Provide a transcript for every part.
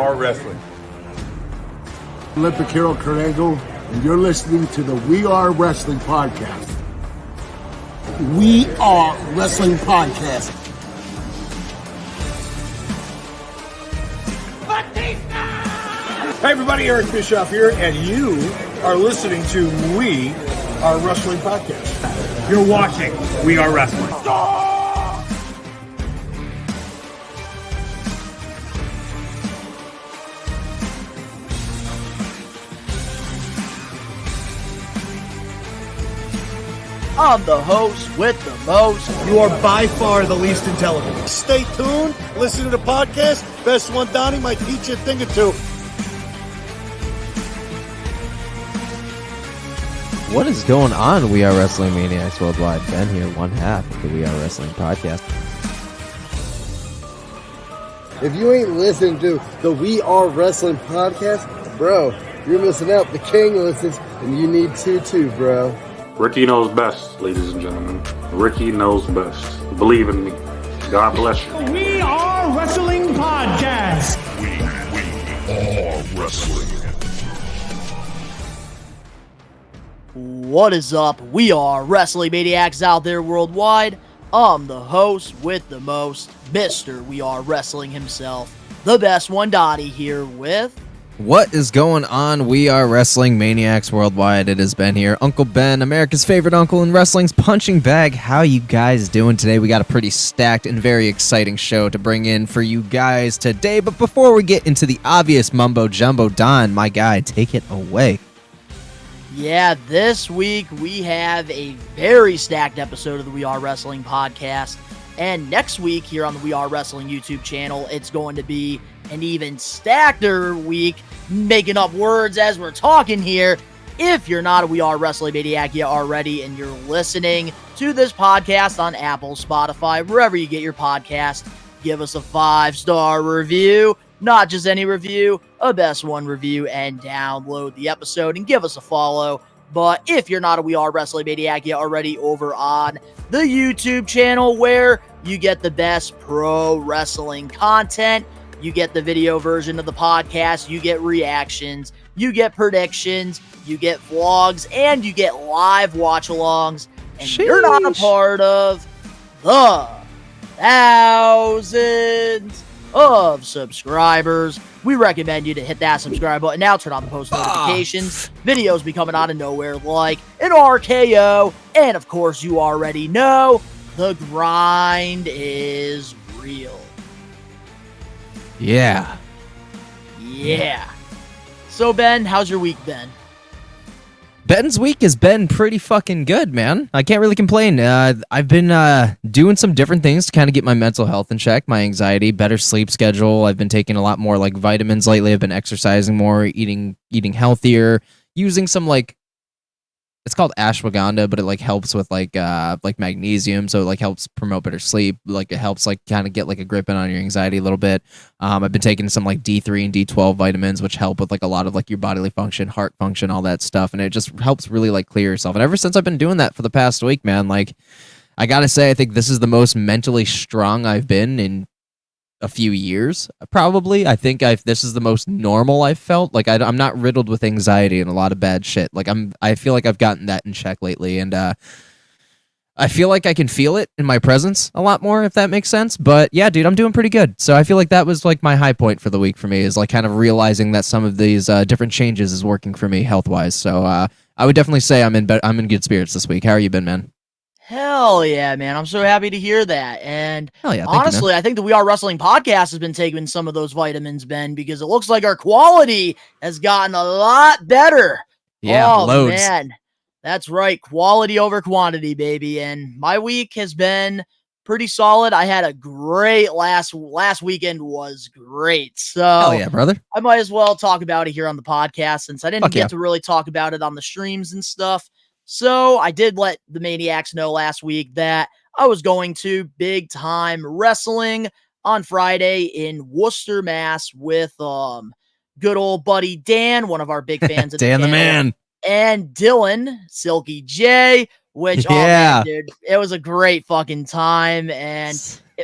Are Wrestling. Olympic hero Kurt Angle, and you're listening to the We Are Wrestling Podcast. We Are Wrestling Podcast. Hi everybody, Eric Bischoff here, and you are listening to We Are Wrestling Podcast. You're watching We Are Wrestling. I'm the host with the most. You are by far the least intelligent. Stay tuned, listen to the podcast. Best one, Donnie, might teach you a thing or two. What is going on, We Are Wrestling Maniacs Worldwide? Ben here, one half of the We Are Wrestling Podcast. If you ain't listening to the We Are Wrestling Podcast, bro, you're missing out. The king listens, and you need to too, bro. Ricky knows best, ladies and gentlemen. Ricky knows best. Believe in me. God bless you. We Are Wrestling Podcast. We are wrestling. What is up? We are Wrestling Maniacs out there worldwide. I'm the host with the most, Mr. We Are Wrestling himself, the best one, Donnie, here with... What is going on, We Are Wrestling Maniacs Worldwide? It has been here. Uncle Ben, America's favorite uncle in wrestling's punching bag. How you guys doing today? We got a pretty stacked and very exciting show to bring in for you guys today. But before we get into the obvious mumbo jumbo, Don, my guy, take it away. Yeah, this week we have a very stacked episode of the We Are Wrestling Podcast. And next week here on the We Are Wrestling YouTube channel, it's going to be an even stackeder week, making up words as we're talking here. If you're not a We Are Wrestling Maniac yet already and you're listening to this podcast on Apple, Spotify, wherever you get your podcast, give us a 5-star review. Not just any review, a best one review, and download the episode and give us a follow. But if you're not a We Are Wrestling Maniac yet already over on the YouTube channel where you get the best pro wrestling content, you get the video version of the podcast, you get reactions, you get predictions, you get vlogs, and you get live watch-alongs. And you're not a part of the thousands of subscribers. We recommend you to hit that subscribe button now, turn on the post notifications. Videos be coming out of nowhere like an RKO. And of course, you already know the grind is real. Yeah. So, Ben, how's your week been? Ben's week has been pretty fucking good, man. I can't really complain. I've been doing some different things to kind of get my mental health in check, my anxiety, better sleep schedule. I've been taking a lot more like vitamins lately. I've been exercising more, eating healthier, using some like, it's called ashwagandha, but it like helps with like magnesium, so it like helps promote better sleep. Like it helps like kind of get like a grip in on your anxiety a little bit. I've been taking some like D3 and D12 vitamins, which help with like a lot of like your bodily function, heart function, all that stuff, and it just helps really like clear yourself. And ever since I've been doing that for the past week, man, like I gotta say, I think this is the most mentally strong I've been in a few years, probably. I think this is the most normal I've felt. Like I'm not riddled with anxiety and a lot of bad shit. Like I feel like I've gotten that in check lately, and I feel like I can feel it in my presence a lot more, if that makes sense. But yeah, dude, I'm doing pretty good. So I feel like that was like my high point for the week for me, is like kind of realizing that some of these different changes is working for me health wise. So I would definitely say I'm in good spirits this week. How are you been, man? Hell yeah, man. I'm so happy to hear that. And Hell yeah, honestly, I think the We Are Wrestling Podcast has been taking some of those vitamins, Ben, because it looks like our quality has gotten a lot better. Yeah, loads. Man. That's right. Quality over quantity, baby. And my week has been pretty solid. I had a great last weekend was great. So hell yeah, brother. I might as well talk about it here on the podcast since I didn't get to really talk about it on the streams and stuff. So I did let the Maniacs know last week that I was going to big time wrestling on Friday in Worcester, Mass with good old buddy Dan, one of our big fans of Dan the man, and Dylan Silky J, which oh man, dude, it was a great fucking time. And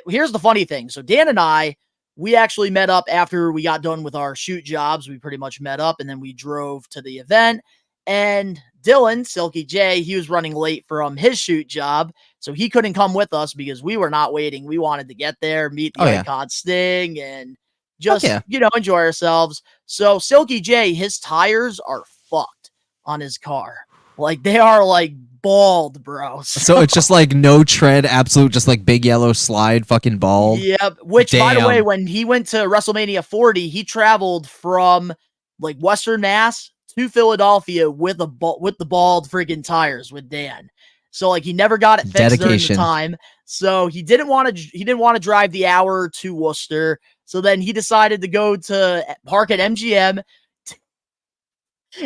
here's the funny thing. So Dan and I we actually met up after we got done with our shoot jobs. We pretty much met up, and then we drove to the event. And Dylan, Silky J, he was running late from his shoot job, so he couldn't come with us because we were not waiting. We wanted to get there, meet the Icon Sting, and just, enjoy ourselves. So Silky J, his tires are fucked on his car. Like, they are, like, bald, bro. So it's just, like, no tread, absolute, just, like, big yellow slide, fucking bald. Yep. Which, by the way, when he went to WrestleMania 40, he traveled from, like, Western Mass to Philadelphia with the bald freaking tires with Dan. So, like, he never got it fixed during the time. So he didn't want to drive the hour to Worcester. So then he decided to go to park at MGM.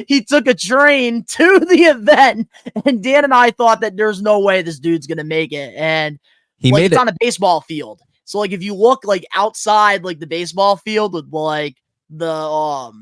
He took a train to the event, and Dan and I thought that there's no way this dude's gonna make it. And it's on a baseball field. So, like, if you look, like, outside, like, the baseball field with, like, the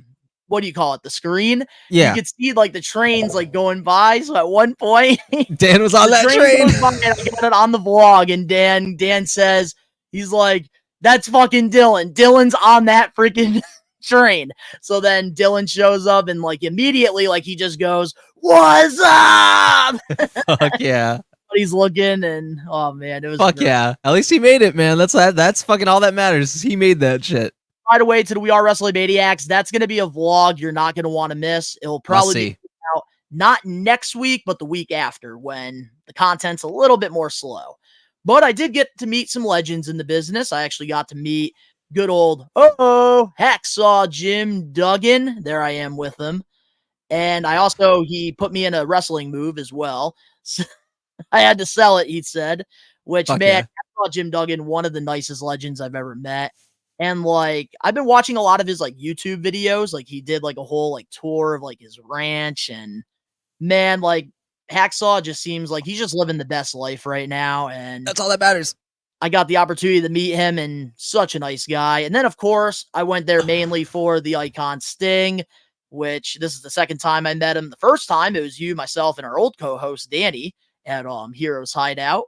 what do you call it? The screen. Yeah. You could see, like, the trains, like, going by. So at one point, Dan was on that train. Goes by, and I got it on the vlog, and Dan says, he's like, "That's fucking Dylan. Dylan's on that freaking train." So then Dylan shows up, and, like, immediately, like, he just goes, "What's up?" Fuck yeah. He's looking, and oh man, it was fuck great. Yeah. At least he made it, man. That's fucking all that matters. Is he made that shit. By the way, to the We Are Wrestling Maniacs, that's going to be a vlog you're not going to want to miss. It'll probably be out not next week, but the week after, when the content's a little bit more slow. But I did get to meet some legends in the business. I actually got to meet good old Hacksaw Jim Duggan. There I am with him. And he put me in a wrestling move as well. So I had to sell it, he said, which, Hacksaw Jim Duggan, one of the nicest legends I've ever met. And, like, I've been watching a lot of his, like, YouTube videos. Like, he did, like, a whole, like, tour of, like, his ranch. And, man, like, Hacksaw just seems like he's just living the best life right now. And that's all that matters. I got the opportunity to meet him, and such a nice guy. And then, of course, I went there mainly for the Icon Sting, which this is the second time I met him. The first time, it was you, myself, and our old co-host, Danny, at Heroes Hideout.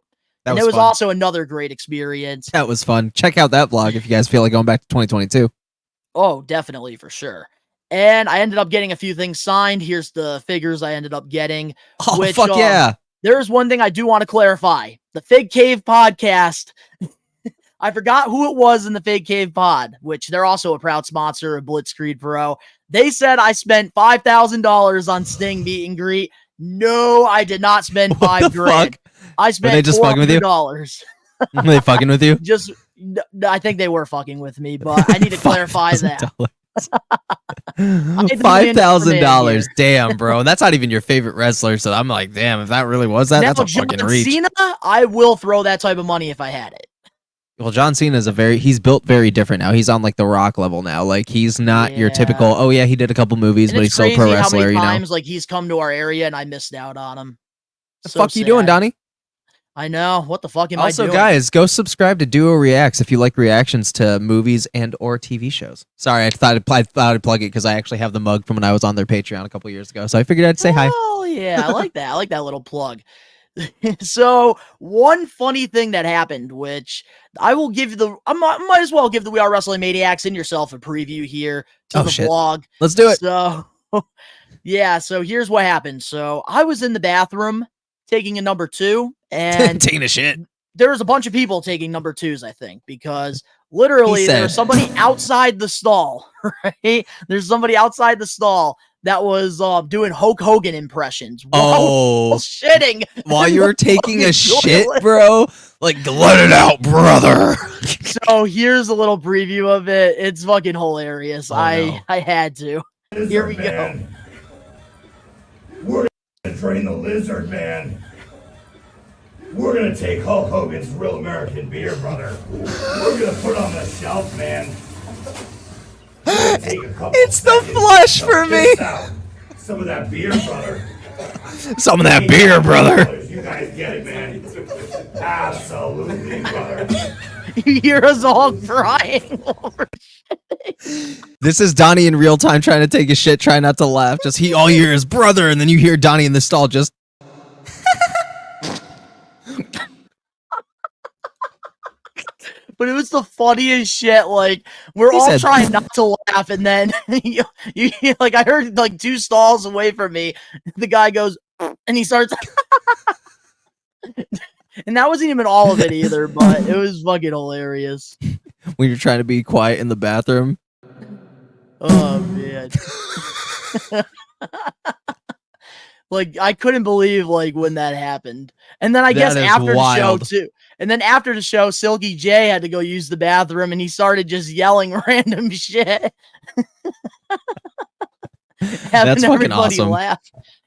And it was fun. also another great experience. That was fun. Check out that vlog if you guys feel like going back to 2022. Oh, definitely, for sure. And I ended up getting a few things signed. Here's the figures I ended up getting. Oh, which, fuck yeah. There's one thing I do want to clarify. The Fig Cave podcast, I forgot who it was in the Fig Cave pod, which they're also a proud sponsor of Blitzkrieg Pro. They said I spent $5,000 on Sting meet and greet. No, I did not spend $5,000. I spent $400. Were they fucking with you? I think they were fucking with me, but I need to clarify that. $5,000. Damn, bro. That's not even your favorite wrestler. So I'm like, damn, if that really was that, that's a fucking reach. Cena, I will throw that type of money if I had it. Well, John Cena is he's built very different now. He's on like the Rock level now. Like, he's not your typical, he did a couple movies, but he's still a pro wrestler, how many times, like, he's come to our area and I missed out on him. The fuck you doing, Donnie? I know. What the fuck am I doing? Also, guys, go subscribe to Duo Reacts if you like reactions to movies and or TV shows. Sorry, I thought I'd plug it because I actually have the mug from when I was on their Patreon a couple years ago. So I figured I'd say hi. Oh, yeah. I like that. I like that little plug. So, one funny thing that happened, which I will give you I might as well give the We Are Wrestling Maniacs and yourself a preview here to the vlog. Let's do it. So, yeah. So, here's what happened. So, I was in the bathroom taking a number 2. And taking a shit. There was a bunch of people taking number 2s, I think, because literally there was somebody outside the stall, right? There's somebody outside the stall that was doing Hulk Hogan impressions. Oh, shitting while you were taking a shit, bro. Like, let it out, brother. So here's a little preview of it. It's fucking hilarious. I had to. Here we go. We're gonna train the lizard, man. We're gonna take Hulk Hogan's Real American Beer, brother. We're gonna put on the shelf, man. It's the flush for me. Some of that beer, brother. Some of that beer, brother. You guys get it, man. Absolutely, brother. You hear us all crying over This is Donnie in real time trying to take a shit, trying not to laugh. Just all you hear is brother, and then you hear Donnie in the stall just. But it was the funniest shit. Like, we're all trying not to laugh, and then you like, I heard like 2 stalls away from me, the guy goes, and he starts, and that wasn't even all of it either, but it was fucking hilarious. When you're trying to be quiet in the bathroom. Oh man. Like, I couldn't believe like when that happened. And then I guess after the show too. And then after the show, Silky J had to go use the bathroom and he started just yelling random shit. That's fucking awesome. Laugh.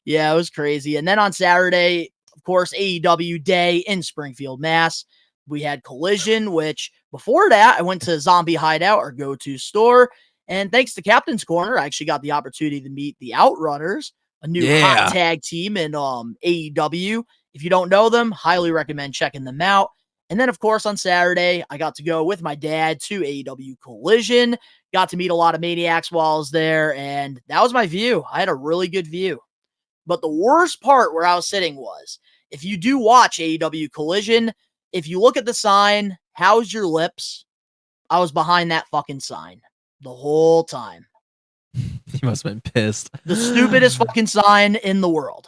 Yeah, it was crazy. And then on Saturday, of course, AEW Day in Springfield, Mass. We had Collision, which before that, I went to Zombie Hideout, our go-to store. And thanks to Captain's Corner, I actually got the opportunity to meet the Outrunners, a new hot tag team in AEW. If you don't know them, highly recommend checking them out. And then, of course, on Saturday, I got to go with my dad to AEW Collision. Got to meet a lot of Maniacs while I was there, and that was my view. I had a really good view. But the worst part where I was sitting was, if you do watch AEW Collision, if you look at the sign, "How's your lips?" I was behind that fucking sign the whole time. You must have been pissed. The stupidest fucking sign in the world.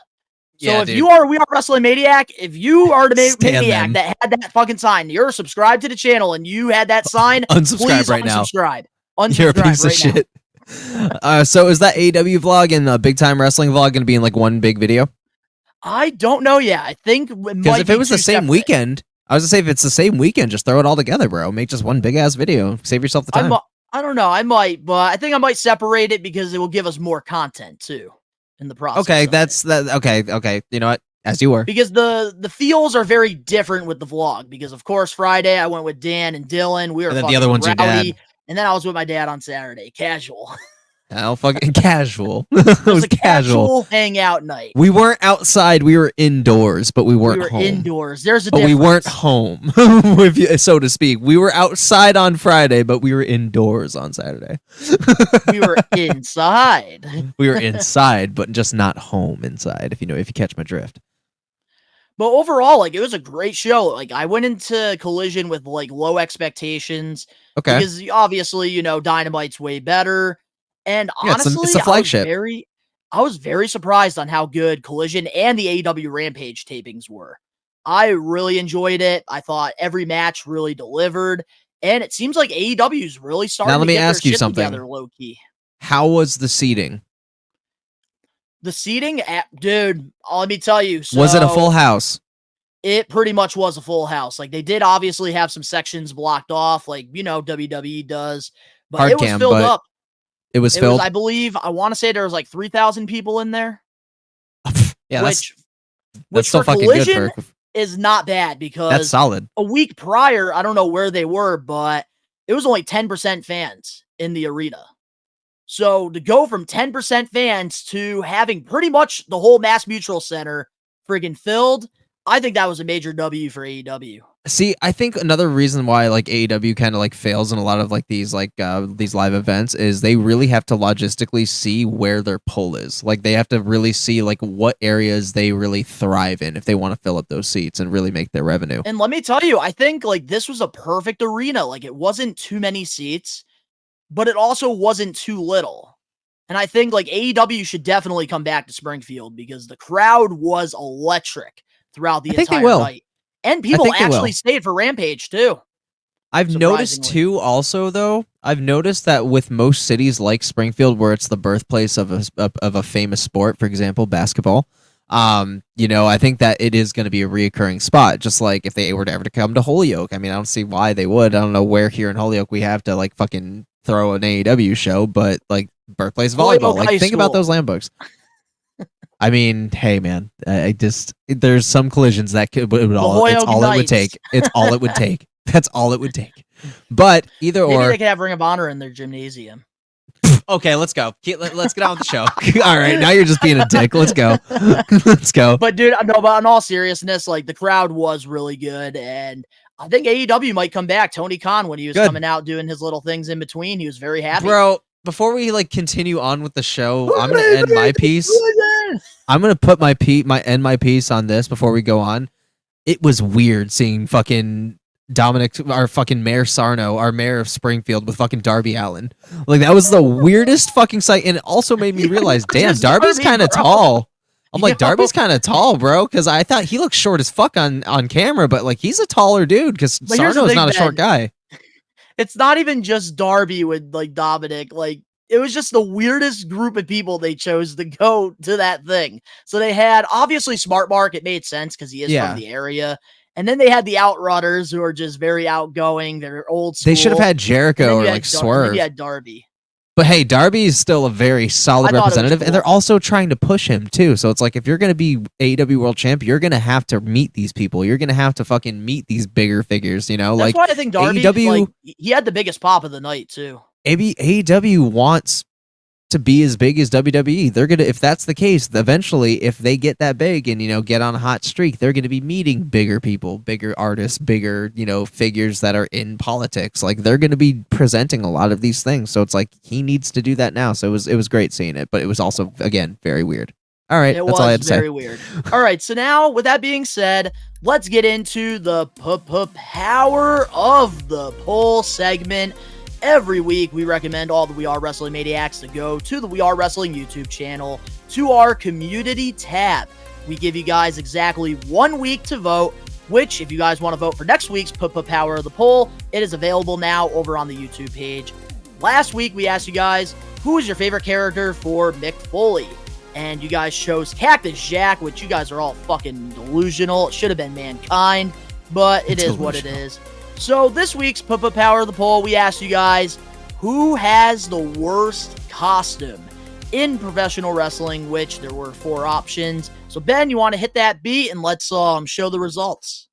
So if you are We Are Wrestling Maniac, if you are the maniac that had that fucking sign, you're subscribed to the channel and you had that sign, unsubscribe right now. Unsubscribe. You're a piece of shit. So is that AEW vlog and the Big Time Wrestling vlog going to be in like one big video? I don't know yet. I think because if it was the same weekend, I was gonna say if it's the same weekend, just throw it all together, bro. Make just one big ass video. Save yourself the time. I don't know. I might, but I think I might separate it because it will give us more content too in the process. Okay, that's that. Okay. You know what? As you were. Because the feels are very different with the vlog. Because of course Friday I went with Dan and Dylan. We were and then the other one's rowdy, your dad. And then I was with my dad on Saturday. Casual. Hell, fucking casual. It was a casual hangout night. We weren't outside. We were indoors, but we weren't home. Indoors. There's a but difference. We weren't home, so to speak. We were outside on Friday, but we were indoors on Saturday. We were inside. We were inside, but just not home inside. If you catch my drift. But overall, like, it was a great show. Like, I went into Collision with like low expectations. Okay. Because obviously, Dynamite's way better. And honestly, it's a flagship. I was very surprised on how good Collision and the AEW Rampage tapings were. I really enjoyed it. I thought every match really delivered. And it seems like AEW's really starting now, let to me get ask their you shit something. Together, low-key. How was the seating? The seating, dude, let me tell you. So, was it a full house? It pretty much was a full house. Like, they did obviously have some sections blocked off, like, WWE does. But Hard it was cam, filled but up. It was filled. I want to say there was like 3,000 people in there. Yeah, which still for fucking Collision good is not bad because that's solid. A week prior, I don't know where they were, but it was only 10% fans in the arena. So to go from 10% fans to having pretty much the whole Mass Mutual Center friggin' filled, I think that was a major W for AEW. See, I think another reason why like AEW kind of like fails in a lot of like these live events is they really have to logistically see where their pull is. Like they have to really see like what areas they really thrive in if they want to fill up those seats and really make their revenue. And let me tell you, I think like this was a perfect arena. Like it wasn't too many seats, but it also wasn't too little. And I think like AEW should definitely come back to Springfield because the crowd was electric throughout the entire night. And people actually stayed for Rampage too. I've noticed too also though, I've noticed that with most cities like Springfield where it's the birthplace of a famous sport, for example, basketball, I think that it is going to be a reoccurring spot, just like if they were to ever come to Holyoke. I mean, I don't see why they would. I don't know where here in Holyoke we have to like fucking throw an AEW show, but like birthplace volleyball. Like think about those Lambooks. I mean, hey man, there's some collisions that it's all it would take. It's all it would take. That's all it would take. But either or, maybe they could have Ring of Honor in their gymnasium. Okay, let's go. Let's get on with the show. All right, now you're just being a dick. Let's go. Let's go. But dude, no, but in all seriousness, like the crowd was really good, and I think AEW might come back. Tony Khan, when he was coming out doing his little things in between, he was very happy. Bro, before we like continue on with the show, I'm gonna end my piece. I'm gonna put my piece on this before we go on. It was weird seeing fucking Dominic, our fucking Mayor Sarno, our mayor of Springfield, with fucking Darby Allin. Like, that was the weirdest fucking sight, and it also made me realize, damn, Darby's kind of tall. I'm like, Darby's kind of tall, bro, because I thought he looked short as fuck on camera, but like, he's a taller dude, because Sarno's not a short guy. It's not even just Darby with like Dominic. Like, it was just the weirdest group of people they chose to go to that thing. So they had obviously Smart Mark. It made sense because he is from the area. And then they had the Outrunners, who are just very outgoing. They're old school. They should have had Jericho or like Swerve. Maybe had Darby. But hey, Darby is still a very solid representative, and they're also trying to push him too. So it's like, if you're going to be AEW World Champ, you're going to have to meet these people. You're going to have to fucking meet these bigger figures, you know? That's like, why I think Darby, like, he had the biggest pop of the night too. AEW wants to be as big as WWE. They're gonna, if that's the case, eventually, if they get that big and, you know, get on a hot streak, they're gonna be meeting bigger people, bigger artists, bigger, you know, figures that are in politics. Like, they're gonna be presenting a lot of these things. So it's like, he needs to do that now. So it was great seeing it, but it was also, again, very weird. All right, that's all I had to say. Very weird. All right, so now with that being said, let's get into the power of the poll segment. Every week, we recommend all the We Are Wrestling Maniacs to go to the We Are Wrestling YouTube channel, to our community tab. We give you guys exactly 1 week to vote, which, if you guys want to vote for next week's Power of the Poll, it is available now over on the YouTube page. Last week, we asked you guys, who is your favorite character for Mick Foley? And you guys chose Cactus Jack, which you guys are all fucking delusional. It should have been Mankind, but it is what it is. So this week's Power of the Poll, we asked you guys, who has the worst costume in professional wrestling, which there were 4 options. So Ben, you want to hit that beat and let's show the results.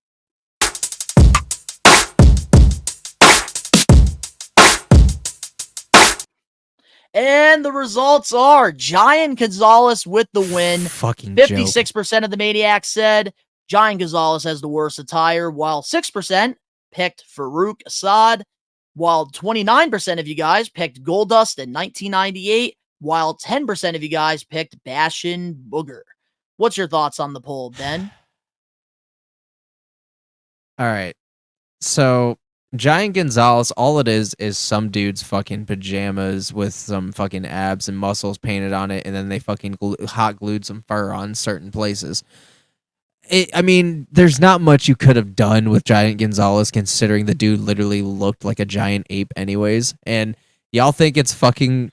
And the results are Giant Gonzalez with the win. Fucking 56% of the Maniacs said Giant Gonzalez has the worst attire, while 6% picked Farouk Assad, while 29% of you guys picked Goldust in 1998, while 10% of you guys picked Bastion Booger. What's your thoughts on the poll, Ben? All right. So, Giant Gonzalez, all it is some dude's fucking pajamas with some fucking abs and muscles painted on it, and then they fucking hot glued some fur on certain places. I mean, there's not much you could have done with Giant Gonzalez, considering the dude literally looked like a giant ape anyways. And y'all think it's fucking...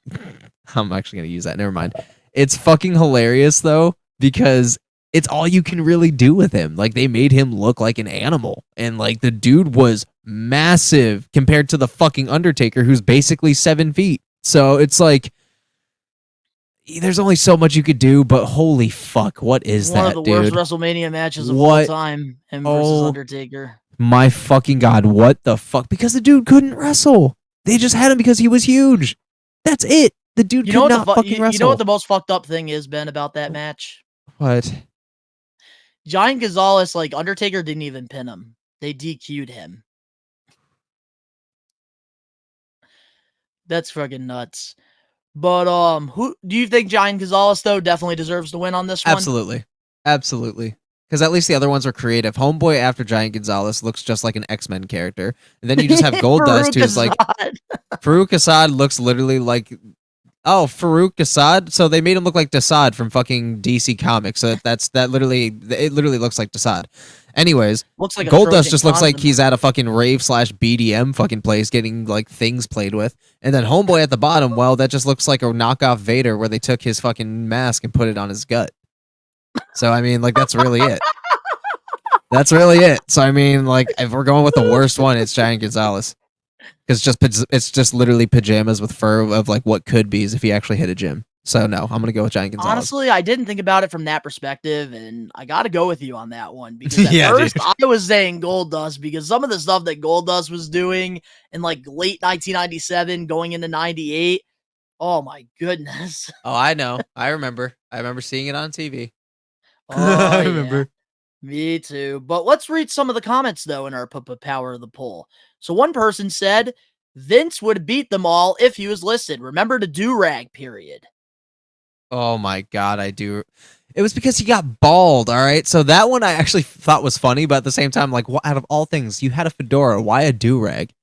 I'm actually going to use that. Never mind. It's fucking hilarious, though, because it's all you can really do with him. Like, they made him look like an animal. And, like, the dude was massive compared to the fucking Undertaker, who's basically 7 feet. So it's like... there's only so much you could do, but holy fuck, what is that, dude? One of the worst WrestleMania matches of all time, him versus Undertaker. My fucking God, what the fuck? Because the dude couldn't wrestle. They just had him because he was huge. That's it. The dude could not fucking wrestle. You know what the most fucked up thing is, Ben, about that match? What? Giant Gonzalez, like, Undertaker didn't even pin him. They DQ'd him. That's fucking nuts. But who do you think Giant Gonzalez though definitely deserves to win on this one? Absolutely. Because at least the other ones were creative. Homeboy after Giant Gonzalez looks just like an X-Men character, and then you just have Goldust, who's like Farouk Assad looks literally like Farouk Assad. So they made him look like Desaad from fucking DC Comics. So it literally looks like Desaad. Anyways, looks like Goldust just looks like he's at a fucking rave/BDM fucking place getting like things played with. And then Homeboy at the bottom, well, that just looks like a knockoff Vader where they took his fucking mask and put it on his gut. So, I mean, like, that's really it. That's really it. So, I mean, like, if we're going with the worst one, it's Giant Gonzalez. Because it's just literally pajamas with fur of like what could be as if he actually hit a gym. So no, I'm going to go with Giant Gonzalez. Honestly, I didn't think about it from that perspective, and I got to go with you on that one. Because at first, I was saying Goldust, because some of the stuff that Goldust was doing in, like, late 1997, going into 98, oh my goodness. Oh, I know. I remember seeing it on TV. Oh, I remember. Yeah. Me too. But let's read some of the comments, though, in our Power of the Poll. So one person said, Vince would beat them all if he was listed. Remember the do-rag period. Oh my God, I do. It was because he got bald, all right? So that one I actually thought was funny, but at the same time, like, out of all things, you had a fedora. Why a do-rag?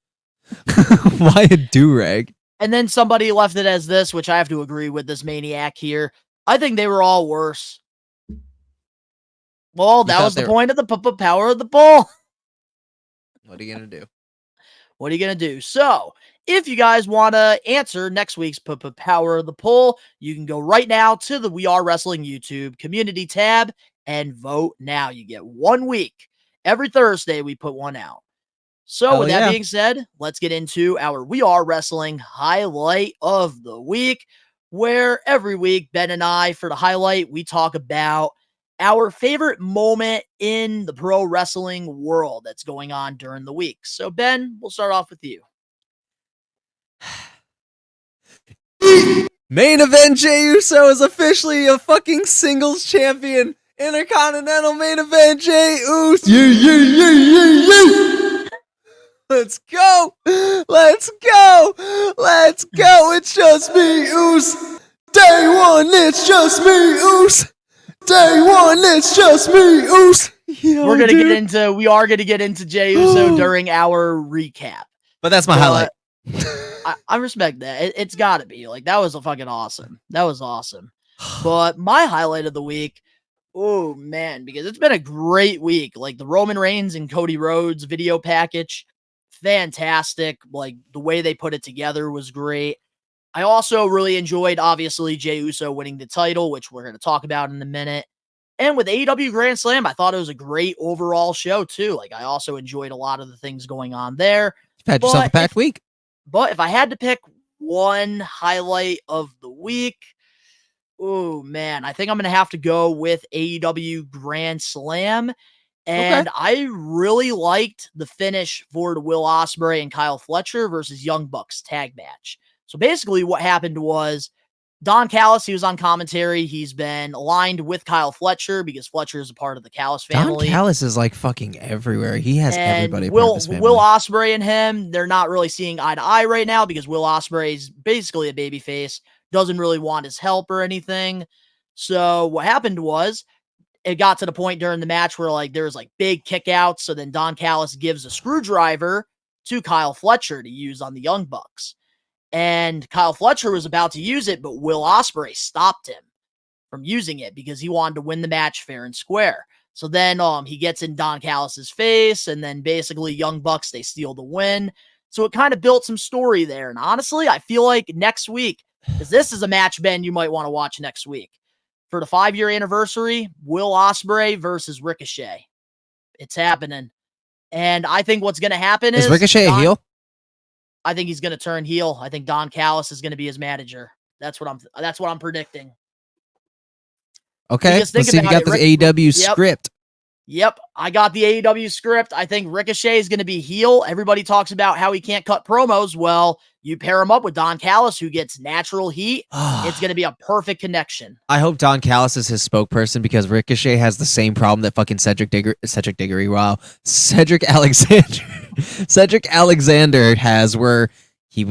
Why a do-rag? And then somebody left it as this, which I have to agree with this maniac here. I think they were all worse. Well, that was the point of the power of the poll. What are you going to do? What are you going to do? So, if you guys want to answer next week's power of the poll, you can go right now to the We Are Wrestling YouTube community tab and vote now. You get 1 week. Every Thursday, we put one out. So, with that being said, let's get into our We Are Wrestling highlight of the week, where every week, Ben and I, for the highlight, we talk about our favorite moment in the pro wrestling world that's going on during the week. So, Ben, we'll start off with you. Main event, Jey Uso is officially a fucking singles champion. Intercontinental main event, Jey Uso. Yeah. Let's go. Let's go. Let's go. It's just me, Uso. Day one, it's just me, Uso. Day one, it's just me, Uso. We are going to get into Jey Uso during our recap. But that's my highlight. I respect that. It's got to be. Like, that was fucking awesome. That was awesome. But my highlight of the week, oh, man, because it's been a great week. Like, the Roman Reigns and Cody Rhodes video package, fantastic. Like, the way they put it together was great. I also really enjoyed, obviously, Jey Uso winning the title, which we're going to talk about in a minute. And with AEW Grand Slam, I thought it was a great overall show, too. Like, I also enjoyed a lot of the things going on there. You've had yourself a packed week. But if I had to pick one highlight of the week, oh, man, I think I'm going to have to go with AEW Grand Slam. And I really liked the finish for the Will Ospreay and Kyle Fletcher versus Young Bucks tag match. So basically what happened was Don Callis, he was on commentary. He's been aligned with Kyle Fletcher because Fletcher is a part of the Callis family. Don Callis is like fucking everywhere. He has everybody. Will Ospreay and him, they're not really seeing eye to eye right now because Will Ospreay is basically a babyface, doesn't really want his help or anything. So what happened was it got to the point during the match where like there's like big kickouts. So then Don Callis gives a screwdriver to Kyle Fletcher to use on the Young Bucks. And Kyle Fletcher was about to use it, but Will Ospreay stopped him from using it because he wanted to win the match fair and square. So then he gets in Don Callis's face, and then basically Young Bucks, they steal the win. So it kind of built some story there. And honestly, I feel like next week, because this is a match, Ben, you might want to watch next week. For the 5-year anniversary, Will Ospreay versus Ricochet. It's happening. And I think what's going to happen is Ricochet a heel? I think he's going to turn heel. I think Don Callis is going to be his manager. That's what I'm predicting. Okay, let's see if you got the AEW script. Yep, I got the AEW script. I think Ricochet is going to be heel. Everybody talks about how he can't cut promos. Well, you pair him up with Don Callis, who gets natural heat. It's going to be a perfect connection. I hope Don Callis is his spokesperson because Ricochet has the same problem that fucking Cedric Alexander has, where he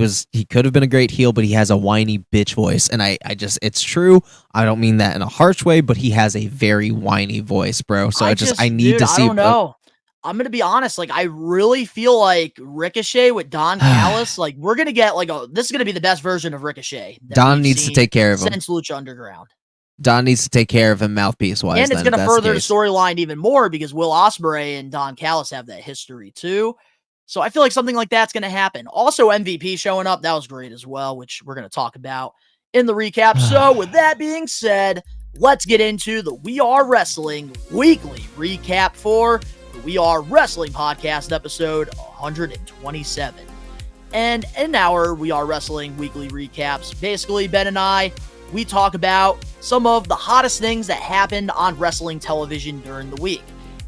could have been a great heel, but he has a whiny bitch voice. And it's true. I don't mean that in a harsh way, but he has a very whiny voice, bro. So I need to see. I don't know. I'm going to be honest. Like, I really feel like Ricochet with Don Callis, like, we're going to get this is going to be the best version of Ricochet. Don needs to take care of him. Since Lucha Underground. Don needs to take care of him mouthpiece wise. And it's going to further the storyline even more because Will Ospreay and Don Callis have that history too. So I feel like something like that's going to happen. Also, MVP showing up. That was great as well, which we're going to talk about in the recap. So with that being said, let's get into the We Are Wrestling weekly recap for the We Are Wrestling podcast episode 127. And in our We Are Wrestling weekly recaps, basically Ben and I, we talk about some of the hottest things that happened on wrestling television during the week.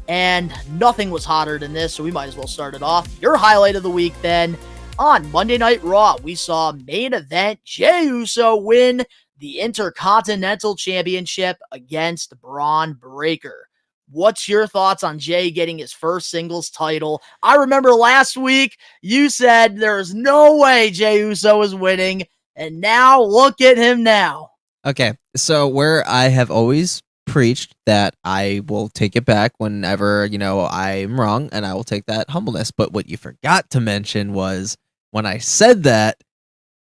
And nothing was hotter than this, so we might as well start it off. Your highlight of the week, then. On Monday Night Raw, we saw main event Jey Uso win the Intercontinental Championship against Braun Breaker. What's your thoughts on Jey getting his first singles title? I remember last week you said there's no way Jey Uso is winning, and now look at him now. Okay, so where I have always preached that I will take it back whenever, I'm wrong, and I will take that humbleness. But what you forgot to mention was when I said that,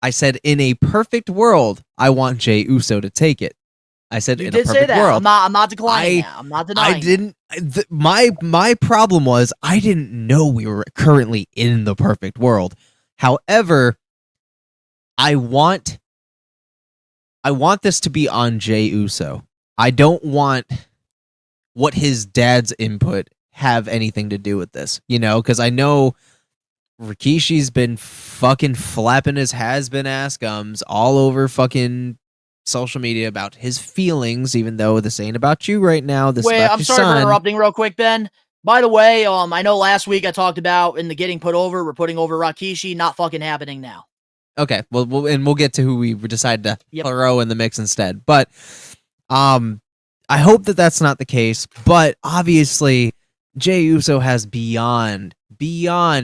I said in a perfect world, I want Jey Uso to take it. I said You in a did say perfect that. world. I'm not declining that. I'm not denying I didn't. My problem was I didn't know we were currently in the perfect world. However, I want this to be on Jey Uso. I don't want what his dad's input have anything to do with this, because I know Rikishi's been fucking flapping his has-been ass gums all over fucking social media about his feelings, even though this ain't about you right now. This Wait, about I'm your sorry for son. interrupting real quick, Ben. By the way, I know last week I talked about in the getting put over, we're putting over Rikishi, not fucking happening now. Okay, well, we'll get to who we decided to Yep. throw in the mix instead. But I hope that that's not the case. But obviously, Jey Uso has beyond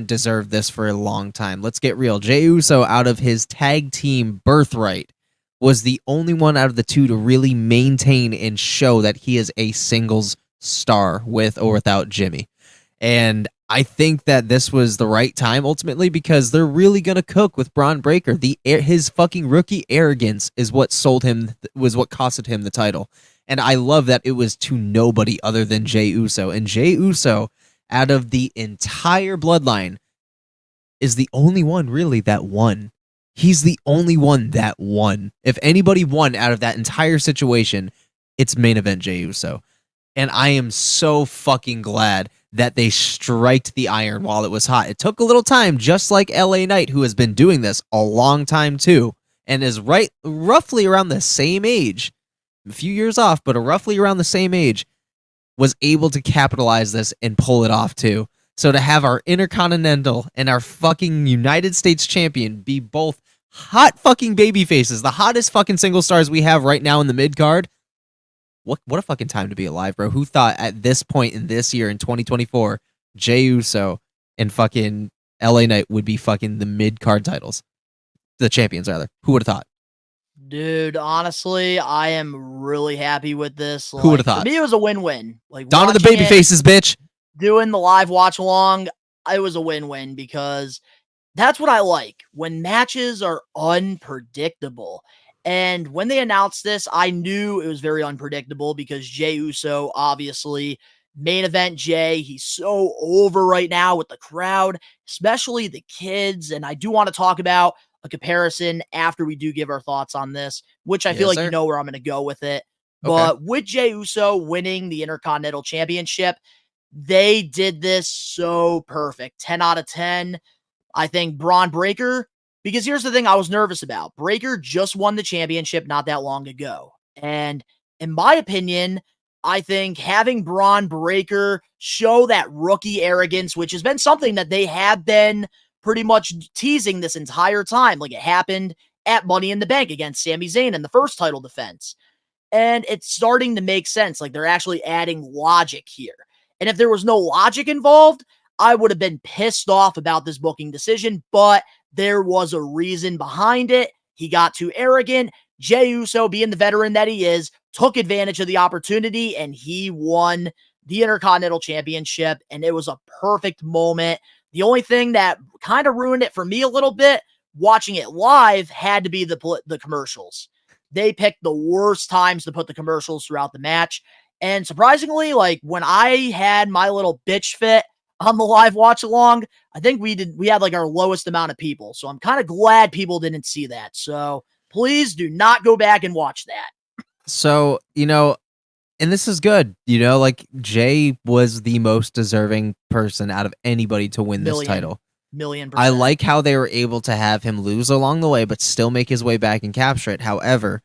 deserved this for a long time. Let's get real. Jey Uso, out of his tag team birthright, was the only one out of the two to really maintain and show that he is a singles star with or without Jimmy. And I think that this was the right time ultimately because they're really gonna cook with Braun Breaker. His fucking rookie arrogance is what was what costed him the title. And I love that it was to nobody other than Jey Uso. And Jey Uso, out of the entire bloodline, is the only one really that won. He's the only one that won. If anybody won out of that entire situation, it's main event Jey Uso. And I am so fucking glad that they striked the iron while it was hot. It took a little time, just like LA Knight, who has been doing this a long time too, and is roughly around the same age, a few years off, but roughly around the same age, was able to capitalize this and pull it off too. So to have our Intercontinental and our fucking United States champion be both hot fucking baby faces, the hottest fucking single stars we have right now in the mid card. What a fucking time to be alive, bro. Who thought at this point in this year in 2024, Jey Uso and fucking LA Knight would be fucking the mid card titles? The champions, rather. Who would have thought? Dude, honestly, I am really happy with this. Who would have thought? For me, it was a win-win. Dawn of the baby faces, bitch. Doing the live watch along, it was a win-win because that's what I like. When matches are unpredictable. And when they announced this, I knew it was very unpredictable because Jey Uso, obviously, main event Jey, he's so over right now with the crowd, especially the kids. And I do want to talk about a comparison after we do give our thoughts on this, which I feel like you know where I'm going to go with it. Okay. But with Jey Uso winning the Intercontinental Championship, they did this so perfect. 10 out of 10. I think Braun Breaker, because here's the thing I was nervous about. Breaker just won the championship not that long ago. And in my opinion, I think having Braun Breaker show that rookie arrogance, which has been something that they have been pretty much teasing this entire time. Like it happened at Money in the Bank against Sami Zayn in the first title defense. And it's starting to make sense. Like they're actually adding logic here. And if there was no logic involved, I would have been pissed off about this booking decision, but there was a reason behind it. He got too arrogant. Jey Uso, being the veteran that he is, took advantage of the opportunity and he won the Intercontinental Championship. And it was a perfect moment. The only thing that kind of ruined it for me a little bit, watching it live, had to be the commercials. They picked the worst times to put the commercials throughout the match. And surprisingly, like when I had my little bitch fit on the live watch along, I think we had like our lowest amount of people. So I'm kind of glad people didn't see that. So please do not go back and watch that. So, and this is good, like Jey was the most deserving person out of anybody to win this title. Million%. I like how they were able to have him lose along the way, but still make his way back and capture it. However,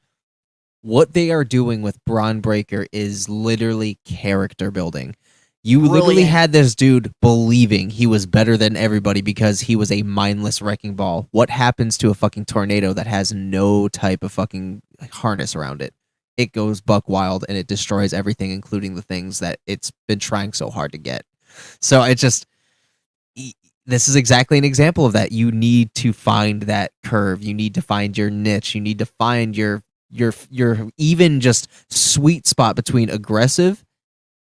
what they are doing with Braun Breaker is literally character building. You literally had this dude believing he was better than everybody because he was a mindless wrecking ball. What happens to a fucking tornado that has no type of fucking harness around it? It goes buck wild and it destroys everything, including the things that it's been trying so hard to get. So this is exactly an example of that. You need to find that curve. You need to find your niche. You need to find your your even just sweet spot between aggressive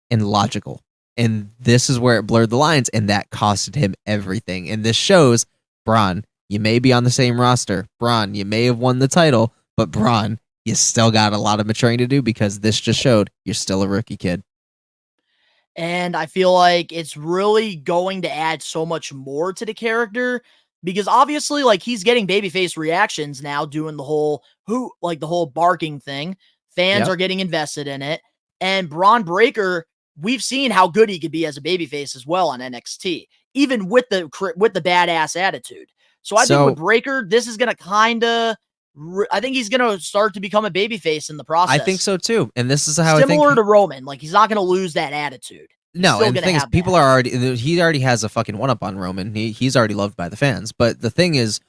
and logical. And this is where it blurred the lines, and that costed him everything. And this shows, Braun, you may be on the same roster. Braun, you may have won the title, but Braun, you still got a lot of maturing to do because this just showed you're still a rookie kid. And I feel like it's really going to add so much more to the character because obviously, like, he's getting babyface reactions now, doing the whole the whole barking thing. Fans are getting invested in it. And Braun Breaker, we've seen how good he could be as a babyface as well on NXT, even with the badass attitude. So I think with Breaker, this is going to I think he's going to start to become a babyface in the process. I think so too. And this is how similar to Roman. Like, he's not going to lose that attitude. No, and the thing is, people are already, he already has a fucking one-up on Roman. He's already loved by the fans. But the thing is,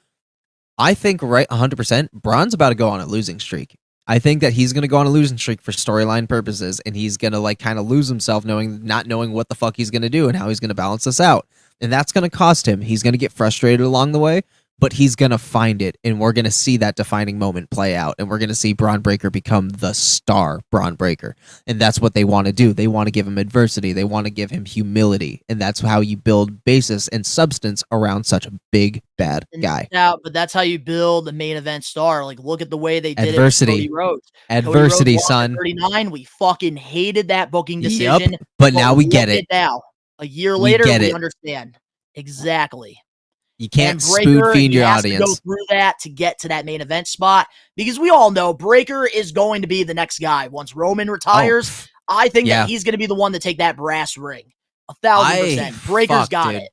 I think 100%, Braun's about to go on a losing streak. I think that he's going to go on a losing streak for storyline purposes, and he's going to like kind of lose himself not knowing what the fuck he's going to do and how he's going to balance this out. And that's going to cost him. He's going to get frustrated along the way, but he's going to find it, and we're going to see that defining moment play out, and we're going to see Braun Breaker become the star Braun Breaker. And that's what they want to do. They want to give him adversity. They want to give him humility, and that's how you build basis and substance around such a big, bad guy. Yeah, but that's how you build a main event star. Like, look at the way they did adversity. it with Cody Rhodes. Adversity, son. 39, we fucking hated that booking decision. Yep, but now we get it. Now, a year later, we understand. Exactly. You can't spoon feed your audience. To go through that to get to that main event spot because we all know Breaker is going to be the next guy once Roman retires. I think that he's going to be the one to take that brass ring. 1,000%. Breaker's got it.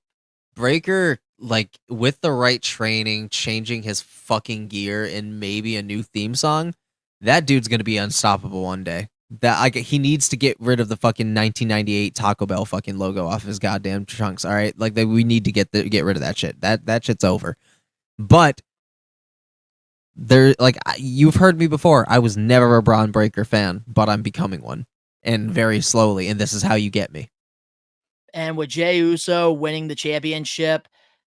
Breaker, like with the right training, changing his fucking gear, and maybe a new theme song, that dude's going to be unstoppable one day. That he needs to get rid of the fucking 1998 Taco Bell fucking logo off his goddamn trunks. All right, like we need to get rid of that shit. That shit's over. But there, like, you've heard me before. I was never a Braun Breaker fan, but I'm becoming one, and very slowly. And this is how you get me. And with Jey Uso winning the championship,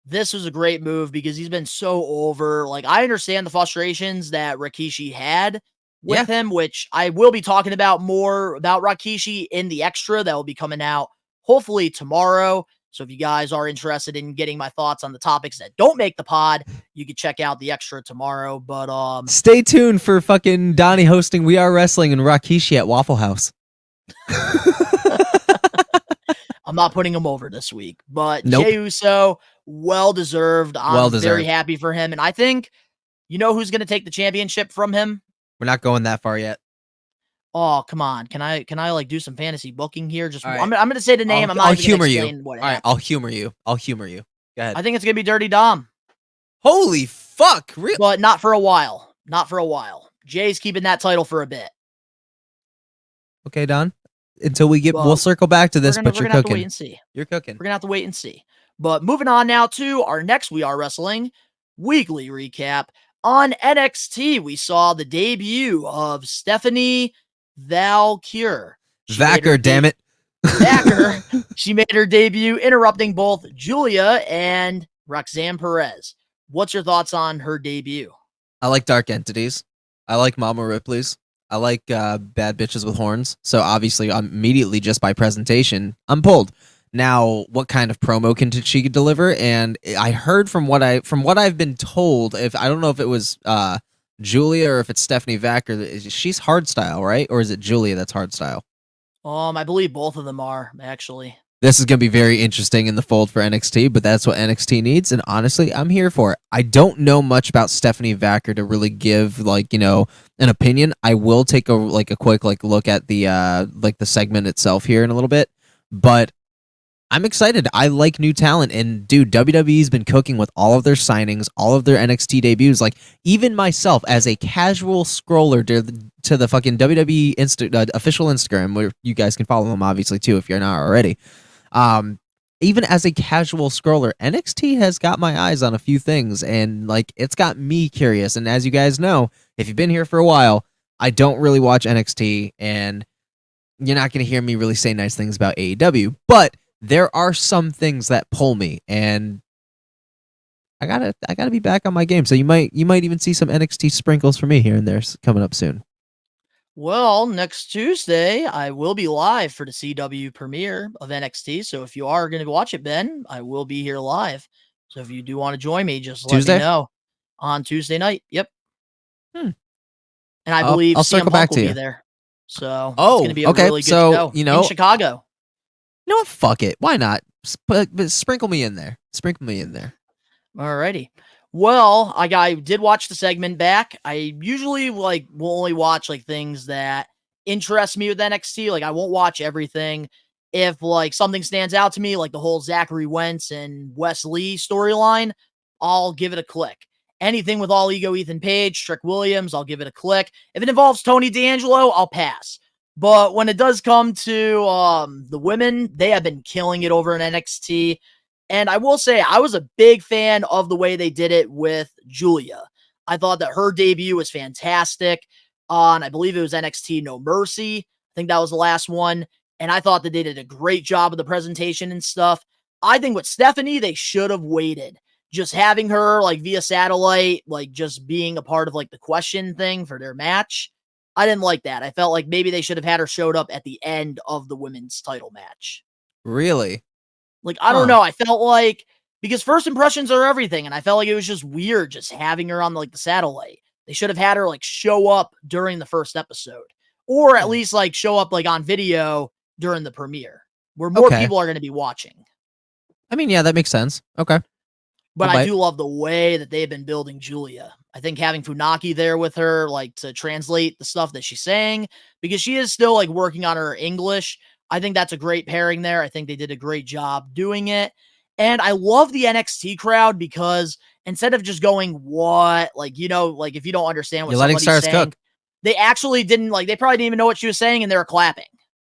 this was a great move because he's been so over. Like, I understand the frustrations that Rikishi had with him, which I will be talking about more about Rikishi in the extra that will be coming out hopefully tomorrow. So if you guys are interested in getting my thoughts on the topics that don't make the pod, you can check out the extra tomorrow. But stay tuned for fucking Donnie hosting We Are Wrestling and Rikishi at Waffle House. I'm not putting him over this week, but Jey Uso, well deserved. I'm very happy for him, and I think you know who's going to take the championship from him. We're not going that far yet. Oh, come on. Can I like do some fantasy booking here? Just I'm going to say the name. I'll humor you. All right, I'll humor you. Go ahead. I think it's going to be Dirty Dom. Holy fuck. Really? But not for a while. Jay's keeping that title for a bit. Okay, Don. Until we'll circle back to this, but you're cooking. Have to wait and see. You're cooking. We're going to have to wait and see. But moving on now to our next We Are Wrestling weekly recap. On NXT, we saw the debut of Stephanie Valkyrie. Vacker, damn it. Vacker. She made her debut, interrupting both Julia and Roxanne Perez. What's your thoughts on her debut? I like Dark Entities. I like Mama Ripley's. I like bad bitches with horns. So obviously, immediately just by presentation, I'm pulled. Now, what kind of promo can she deliver? And I heard from what I've been told, I don't know if it was Julia or if it's Stephanie Vacker, she's hardstyle, right? Or is it Julia that's hardstyle? I believe both of them are, actually. This is going to be very interesting in the fold for NXT, but that's what NXT needs, and honestly, I'm here for it. I don't know much about Stephanie Vacker to really give, an opinion. I will take a quick look at the segment itself here in a little bit, but I'm excited. I like new talent, and dude, WWE's been cooking with all of their signings, all of their NXT debuts. Like, even myself, as a casual scroller to the fucking WWE official Instagram, where you guys can follow them obviously too if you're not already. Even as a casual scroller, NXT has got my eyes on a few things, and it's got me curious. And as you guys know, if you've been here for a while, I don't really watch NXT, and you're not going to hear me really say nice things about AEW, but there are some things that pull me, and I gotta be back on my game. So you might even see some NXT sprinkles for me here and there coming up soon. Well, next Tuesday, I will be live for the CW premiere of NXT. So if you are going to watch it, Ben, I will be here live. So if you do want to join me, just let me know on Tuesday night. Yep. And I believe I'll CM circle Punk back will to be you. there. So it's Oh, going to be a okay. really good So, show you know, in Chicago. You know what? Fuck it. Why not? But sprinkle me in there. Sprinkle me in there. Alrighty. Well, I did watch the segment back. I usually will only watch things that interest me with NXT. I won't watch everything. If something stands out to me, like the whole Zachary Wentz and Wes Lee storyline, I'll give it a click. Anything with All Ego Ethan Page, Trick Williams, I'll give it a click. If it involves Tony D'Angelo, I'll pass. But when it does come to the women, they have been killing it over in NXT. And I will say, I was a big fan of the way they did it with Julia. I thought that her debut was fantastic on, I believe it was NXT No Mercy. I think that was the last one. And I thought that they did a great job of the presentation and stuff. I think with Stephanie, they should have waited. Just having her via satellite, just being a part of the question thing for their match. I didn't like that. I felt like maybe they should have had her showed up at the end of the women's title match. Really? I don't know. I felt because first impressions are everything. And I felt like it was just weird just having her on the satellite. They should have had her show up during the first episode or at least show up on video during the premiere where more people are going to be watching. I mean, yeah, that makes sense. Okay. But I do love the way that they've been building Julia. I think having Funaki there with her, to translate the stuff that she's saying, because she is still working on her English. I think that's a great pairing there. I think they did a great job doing it. And I love the NXT crowd because instead of just going, what? if you don't understand what somebody's saying, cook. They actually didn't, they probably didn't even know what she was saying and they were clapping.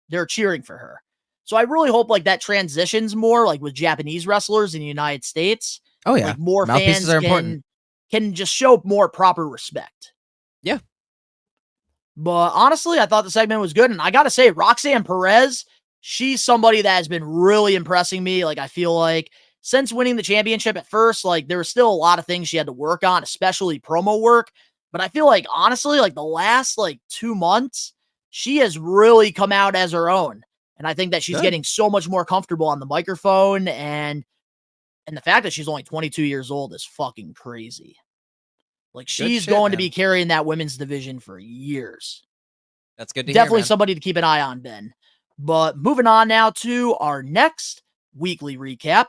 They're cheering for her. So I really hope that transitions more with Japanese wrestlers in the United States. Oh, yeah. More Mouthpieces fans are important. Can just show more proper respect. Yeah. But honestly, I thought the segment was good. And I got to say, Roxanne Perez, she's somebody that has been really impressing me. I feel like since winning the championship at first, there were still a lot of things she had to work on, especially promo work. But I feel honestly, the last 2 months, she has really come out as her own. And I think that she's getting so much more comfortable on the microphone. And the fact that she's only 22 years old is fucking crazy. She's going to be carrying that women's division for years. That's good to Definitely hear, somebody to keep an eye on, Ben. But moving on now to our next weekly recap.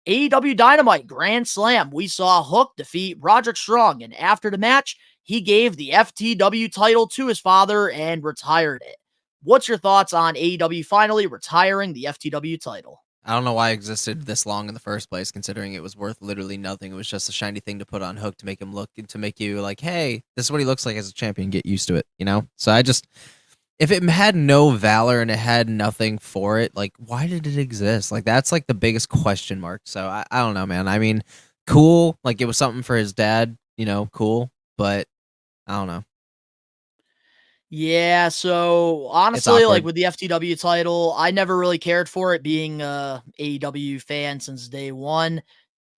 AEW Dynamite Grand Slam. We saw Hook defeat Roderick Strong. And after the match, he gave the FTW title to his father and retired it. What's your thoughts on AEW finally retiring the FTW title? I don't know why it existed this long in the first place, considering it was worth literally nothing. It was just a shiny thing to put on Hook to make him look and to make you hey, this is what he looks like as a champion. Get used to it, So if it had no valor and it had nothing for it, why did it exist? That's the biggest question mark. So I don't know, man. I mean, cool. It was something for his dad, cool. But I don't know. Yeah, so honestly, with the FTW title, I never really cared for it being a AEW fan since day one.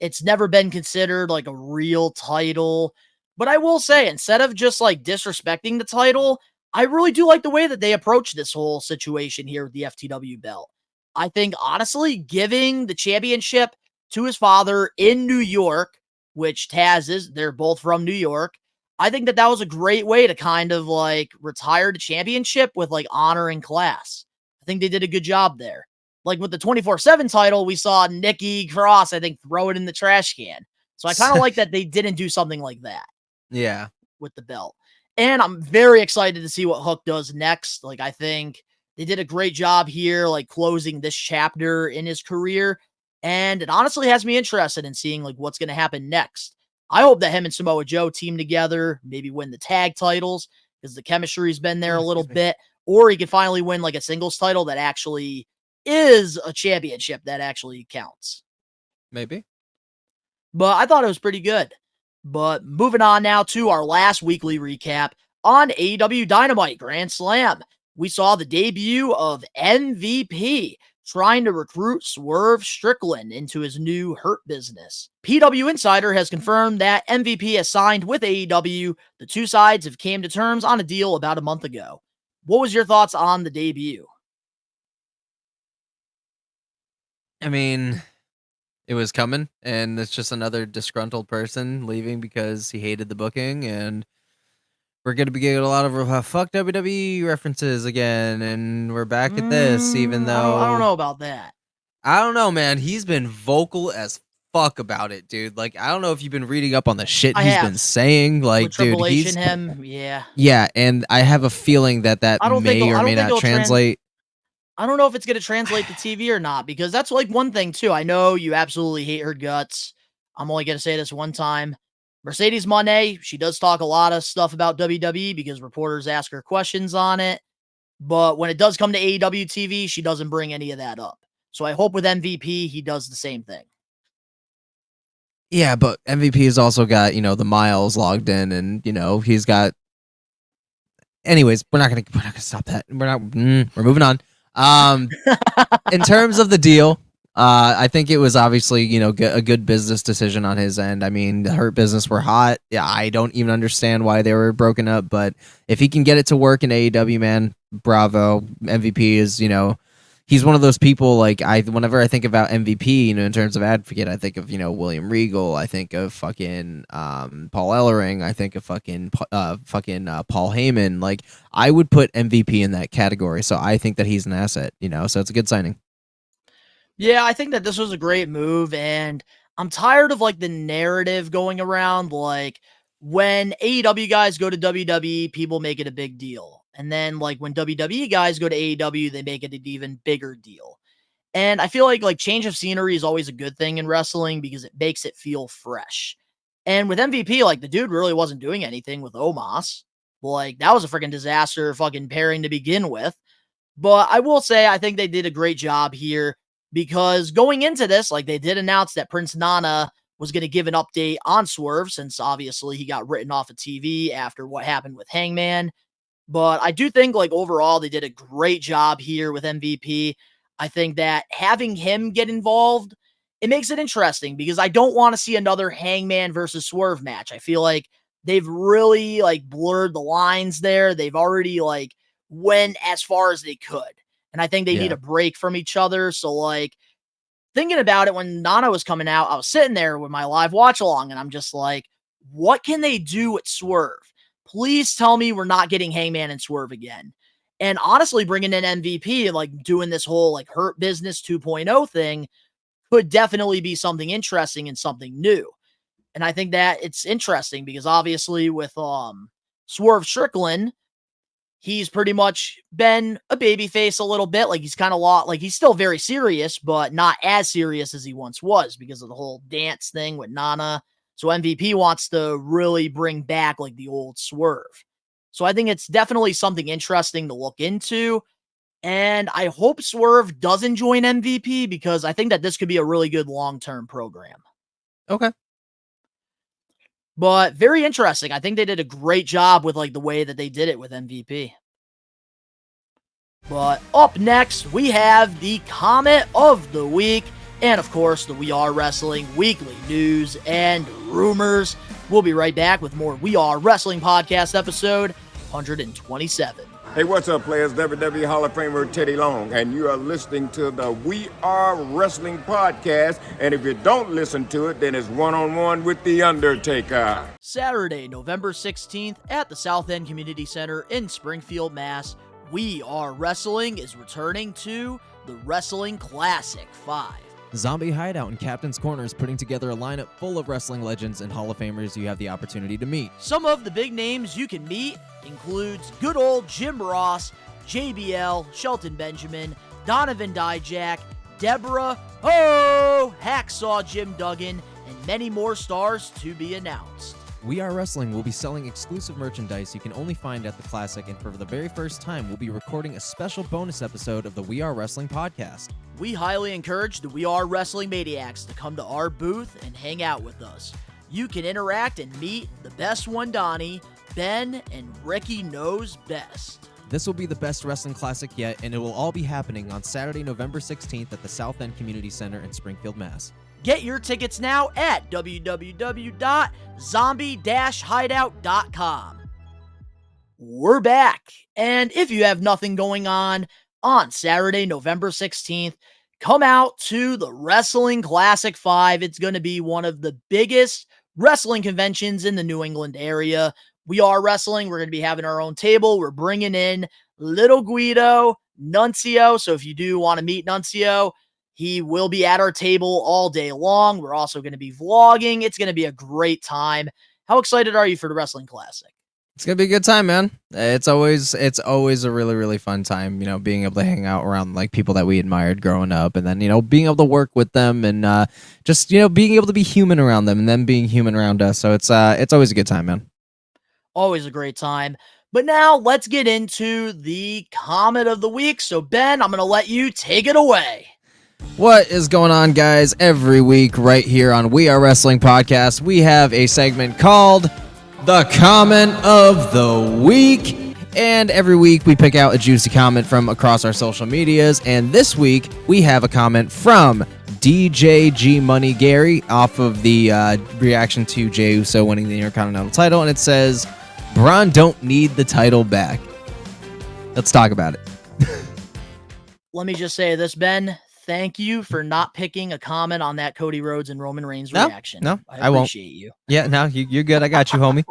It's never been considered a real title. But I will say, instead of just disrespecting the title, I really do like the way that they approach this whole situation here with the FTW belt. I think, honestly, giving the championship to his father in New York, which Taz is, they're both from New York, I think that was a great way to kind of retire the championship with honor and class. I think they did a good job there. With the 24/7 title, we saw Nikki Cross, I think, throw it in the trash can. So I kind of like that they didn't do something like that. Yeah. With the belt. And I'm very excited to see what Hook does next. I think they did a great job here, closing this chapter in his career. And it honestly has me interested in seeing what's going to happen next. I hope that him and Samoa Joe team together, maybe win the tag titles because the chemistry's been there a little bit, or he could finally win a singles title that actually is a championship that actually counts. Maybe. But I thought it was pretty good. But moving on now to our last weekly recap on AEW Dynamite Grand Slam. We saw the debut of MVP. trying to recruit Swerve Strickland into his new Hurt business. PW Insider has confirmed that MVP has signed with AEW. The two sides have came to terms on a deal about a month ago. What was your thoughts on the debut? I mean, it was coming, and it's just another disgruntled person leaving because he hated the booking, and we're going to be getting a lot of fuck WWE references again, and we're back at this, even though... I don't know about that. I don't know, man. He's been vocal as fuck about it, dude. Like, I don't know if you've been reading up on the shit he's been saying. Like, dude, he's... yeah. Yeah, and I have a feeling that may or may not translate... I don't know if it's going to translate to TV or not, because that's like one thing too. I know you absolutely hate her guts. I'm only going to say this one time. Mercedes Moné, she does talk a lot of stuff about WWE because reporters ask her questions on it. But when it does come to AEW TV, she doesn't bring any of that up. So I hope with MVP, he does the same thing. Yeah, but MVP has also got, the miles logged in, and, he's got... Anyways, we're not gonna stop that. We're moving on. In terms of the deal, I think it was obviously, a good business decision on his end. I mean, the Hurt business were hot. Yeah, I don't even understand why they were broken up, but if he can get it to work in AEW, man, bravo. MVP is, he's one of those people, like, whenever I think about MVP, in terms of advocate, I think of, William Regal, I think of fucking Paul Ellering, I think of fucking Paul Heyman. Like, I would put MVP in that category, so I think that he's an asset, so it's a good signing. Yeah, I think that this was a great move, and I'm tired of, like, the narrative going around, like, when AEW guys go to WWE, people make it a big deal. And then, like, when WWE guys go to AEW, they make it an even bigger deal. And I feel like change of scenery is always a good thing in wrestling because it makes it feel fresh. And with MVP, like, the dude really wasn't doing anything with Omos. Like, that was a freaking disaster fucking pairing to begin with. But I will say, I think they did a great job here because going into this, like, they did announce that Prince Nana was going to give an update on Swerve since obviously he got written off of TV after what happened with Hangman. But I do think, like, overall, they did a great job here with MVP. I think that having him get involved, it makes it interesting because I don't want to see another Hangman versus Swerve match. I feel like they've really, like, blurred the lines there. They've already, like, went as far as they could. And I think they need a break from each other. So, like, thinking about it, when Nana was coming out, I was sitting there with my live watch along, and I'm just like, what can they do with Swerve? Please tell me we're not getting Hangman and Swerve again. And honestly, bringing in MVP and, like, doing this whole, like, Hurt Business 2.0 thing could definitely be something interesting and something new. And I think that it's interesting because obviously with Swerve Strickland, he's pretty much been a babyface a little bit. Like, he's kind of like, he's still very serious, but not as serious as he once was because of the whole dance thing with Nana. So MVP wants to really bring back, like, the old Swerve. So I think it's definitely something interesting to look into. And I hope Swerve doesn't join MVP because I think that this could be a really good long-term program. Okay. But very interesting. I think they did a great job with, like, the way that they did it with MVP. But up next, we have the comment of the week. And, of course, the We Are Wrestling weekly news and rumors. We'll be right back with more We Are Wrestling podcast episode 127. Hey, what's up, players? WWE Hall of Famer Teddy Long, and you are listening to the We Are Wrestling podcast. And if you don't listen to it, then it's one-on-one with The Undertaker. Saturday, November 16th at the South End Community Center in Springfield, Mass. We Are Wrestling is returning to the Wrestling Classic 5. Zombie Hideout and Captain's Corner is putting together a lineup full of wrestling legends and Hall of Famers you have the opportunity to meet. Some of the big names you can meet includes good old Jim Ross, JBL, Shelton Benjamin, Donovan Dijak, Deborah, Hacksaw Jim Duggan, and many more stars to be announced. We Are Wrestling will be selling exclusive merchandise you can only find at the Classic, and for the very first time, we'll be recording a special bonus episode of the We Are Wrestling podcast. We highly encourage the We Are Wrestling Maniacs to come to our booth and hang out with us. You can interact and meet the best one, Donnie, Ben and Ricky Knows Best. This will be the best wrestling classic yet, and it will all be happening on Saturday, November 16th at the South End Community Center in Springfield, Mass. Get your tickets now at www.zombie-hideout.com. We're back, and if you have nothing going on Saturday, November 16th, come out to the Wrestling Classic 5. It's going to be one of the biggest wrestling conventions in the New England area. We Are Wrestling. We're going to be having our own table. We're bringing in Little Guido, Nuncio. So if you do want to meet Nuncio, he will be at our table all day long. We're also going to be vlogging. It's going to be a great time. How excited are you for the Wrestling Classic? It's going to be a good time, man. It's always a really, really fun time, being able to hang out around like people that we admired growing up, and then, being able to work with them and just, being able to be human around them and them being human around us. So it's always a good time, man. Always a great time. But now let's get into the comment of the week. So Ben, I'm going to let you take it away. What is going on, guys? Every week right here on We Are Wrestling Podcast, we have a segment called The Comment of the Week. And every week we pick out a juicy comment from across our social medias. And this week we have a comment from DJ G Money Gary off of the reaction to Jey Uso winning the Intercontinental title. And it says, Braun don't need the title back. Let's talk about it. Let me just say this, Ben. Thank you for not picking a comment on that Cody Rhodes and Roman Reigns reaction. No, I won't. appreciate you. Yeah, no, you're good. I got you, homie.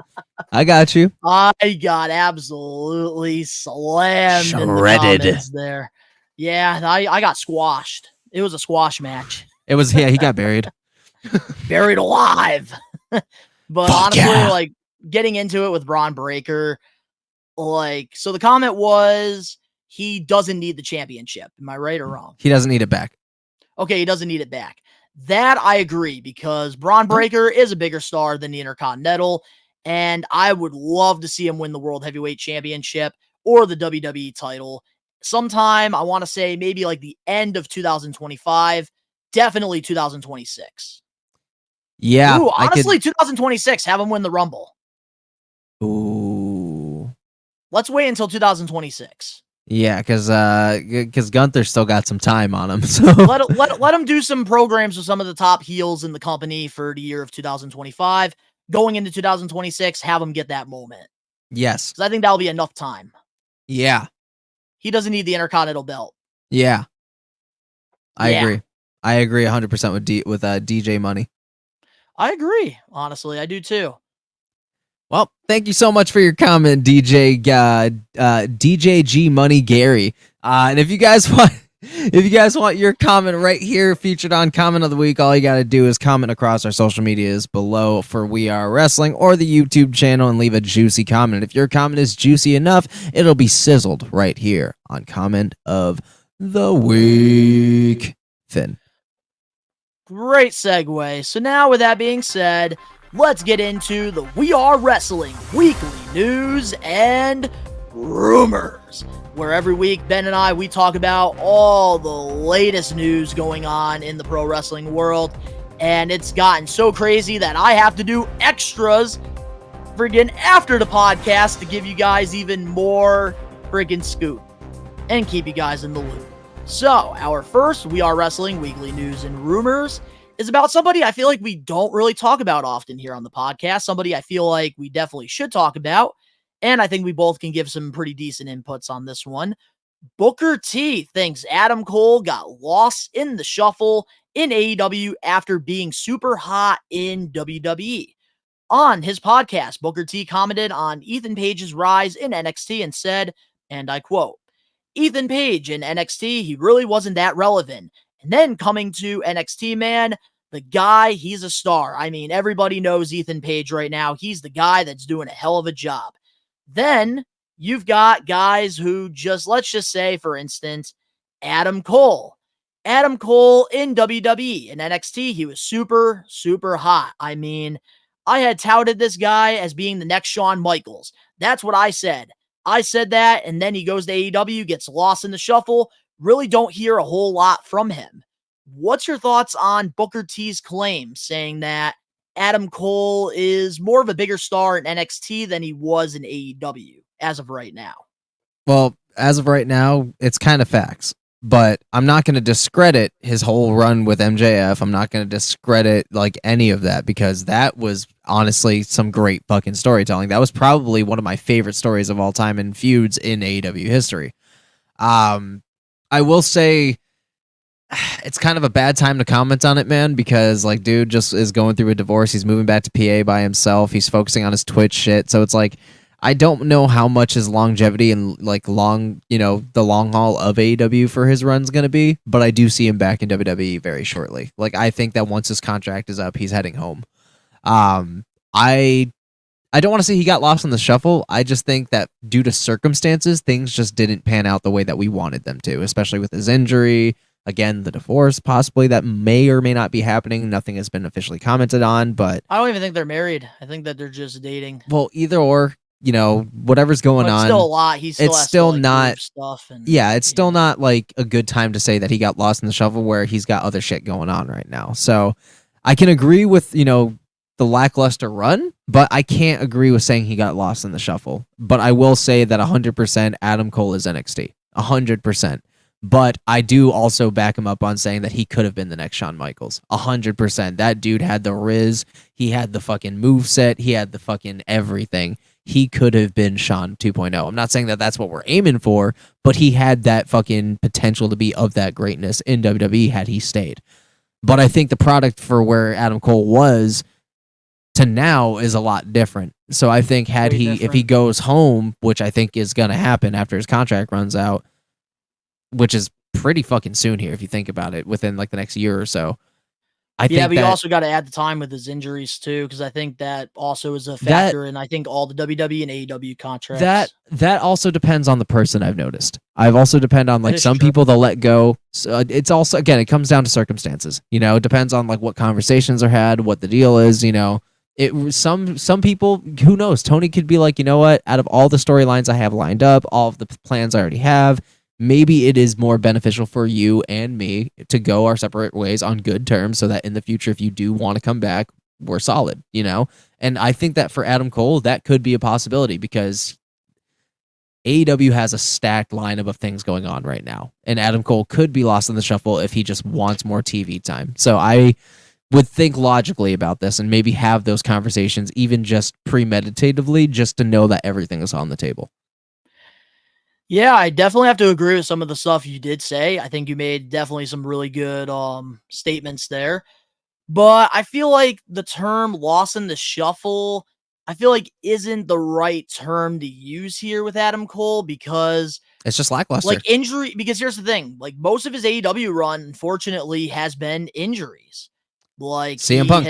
I got you. I got absolutely slammed in the comments there. Yeah, I got squashed. It was a squash match. It was, he got buried. Buried alive. But honestly, like, getting into it with Braun Breaker, so the comment was he doesn't need the championship. Am I right or wrong? He doesn't need it back. Okay, he doesn't need it back. That I agree, because Braun Breaker is a bigger star than the Intercontinental, and I would love to see him win the World Heavyweight Championship or the WWE title sometime. I want to say maybe like the end of 2025, definitely 2026. Yeah. Ooh, honestly, 2026, have him win the Rumble. Ooh. Let's wait until 2026. Yeah, because Gunther's still got some time on him. So let him do some programs with some of the top heels in the company for the year of 2025. Going into 2026, have him get that moment. Yes. Because I think that'll be enough time. Yeah. He doesn't need the Intercontinental belt. Yeah. I agree. I agree 100% with DJ Money. I agree. Honestly, I do too. Well, thank you so much for your comment, DJ G Money Gary. And if you guys want your comment right here featured on Comment of the Week, all you got to do is comment across our social medias below for We Are Wrestling or the YouTube channel and leave a juicy comment. And if your comment is juicy enough, it'll be sizzled right here on Comment of the Week. Finn. Great segue. So now with that being said, let's get into the We Are Wrestling weekly news and rumors, where every week Ben and I, we talk about all the latest news going on in the pro wrestling world, and it's gotten so crazy that I have to do extras friggin' after the podcast to give you guys even more friggin' scoop and keep you guys in the loop. So, our first We Are Wrestling weekly news and rumors is about somebody I feel like we don't really talk about often here on the podcast, somebody I feel like we definitely should talk about, and I think we both can give some pretty decent inputs on this one. Booker T thinks Adam Cole got lost in the shuffle in AEW after being super hot in WWE. On his podcast, Booker T commented on Ethan Page's rise in NXT and said, and I quote, Ethan Page in NXT, he really wasn't that relevant. And then coming to NXT, man, the guy, he's a star. I mean, everybody knows Ethan Page right now. He's the guy that's doing a hell of a job. Then you've got guys who let's just say, for instance, Adam Cole. Adam Cole in WWE. In NXT, he was super, super hot. I mean, I had touted this guy as being the next Shawn Michaels. That's what I said. I said that, and then he goes to AEW, gets lost in the shuffle. Really don't hear a whole lot from him. What's your thoughts on Booker T's claim saying that Adam Cole is more of a bigger star in NXT than he was in AEW as of right now. Well, as of right now, it's kind of facts. But I'm not going to discredit his whole run with MJF. I'm not going to discredit like any of that because that was honestly some great fucking storytelling. That was probably one of my favorite stories of all time in feuds in AEW history. I will say it's kind of a bad time to comment on it, man, because like dude just is going through a divorce. He's moving back to PA by himself. He's focusing on his Twitch shit. So it's like I don't know how much his longevity and like the long haul of AEW for his run's going to be, but I do see him back in WWE very shortly. Like I think that once his contract is up, he's heading home. I don't want to say he got lost in the shuffle. I just think that due to circumstances, things just didn't pan out the way that we wanted them to, especially with his injury. Again, the divorce possibly that may or may not be happening. Nothing has been officially commented on, but I don't even think they're married. I think that they're just dating. Well, either or, whatever's going on. Still a lot. It's still not stuff. And, it's still not like a good time to say that he got lost in the shuffle where he's got other shit going on right now. So I can agree with, the lackluster run, but I can't agree with saying he got lost in the shuffle. But I will say that 100% Adam Cole is NXT. 100%. But I do also back him up on saying that he could have been the next Shawn Michaels. 100%. That dude had the Riz. He had the fucking moveset. He had the fucking everything. He could have been Shawn 2.0. I'm not saying that that's what we're aiming for, but he had that fucking potential to be of that greatness in WWE had he stayed. But I think the product for where Adam Cole was to now is a lot different. So I think if he goes home, which I think is going to happen after his contract runs out, which is pretty fucking soon here if you think about it, within like the next year or so. But you also got to add the time with his injuries too, because I think that also is a factor in I think all the WWE and AEW contracts. That also depends on the person. I've noticed. I've also depend on like some people they'll let go. So it's also again it comes down to circumstances. It depends on like what conversations are had, what the deal is. Some people, who knows? Tony could be like, you know what? Out of all the storylines I have lined up, all of the plans I already have, maybe it is more beneficial for you and me to go our separate ways on good terms so that in the future, if you do want to come back, we're solid, And I think that for Adam Cole, that could be a possibility because AEW has a stacked lineup of things going on right now. And Adam Cole could be lost in the shuffle if he just wants more TV time. So I would think logically about this and maybe have those conversations, even just premeditatively, just to know that everything is on the table. Yeah, I definitely have to agree with some of the stuff you did say. I think you made definitely some really good statements there. But I feel like the term lost in the shuffle, I feel like isn't the right term to use here with Adam Cole because it's just lackluster. Like injury, because here's the thing, like most of his AEW run, unfortunately, has been injuries. Like CM Punk.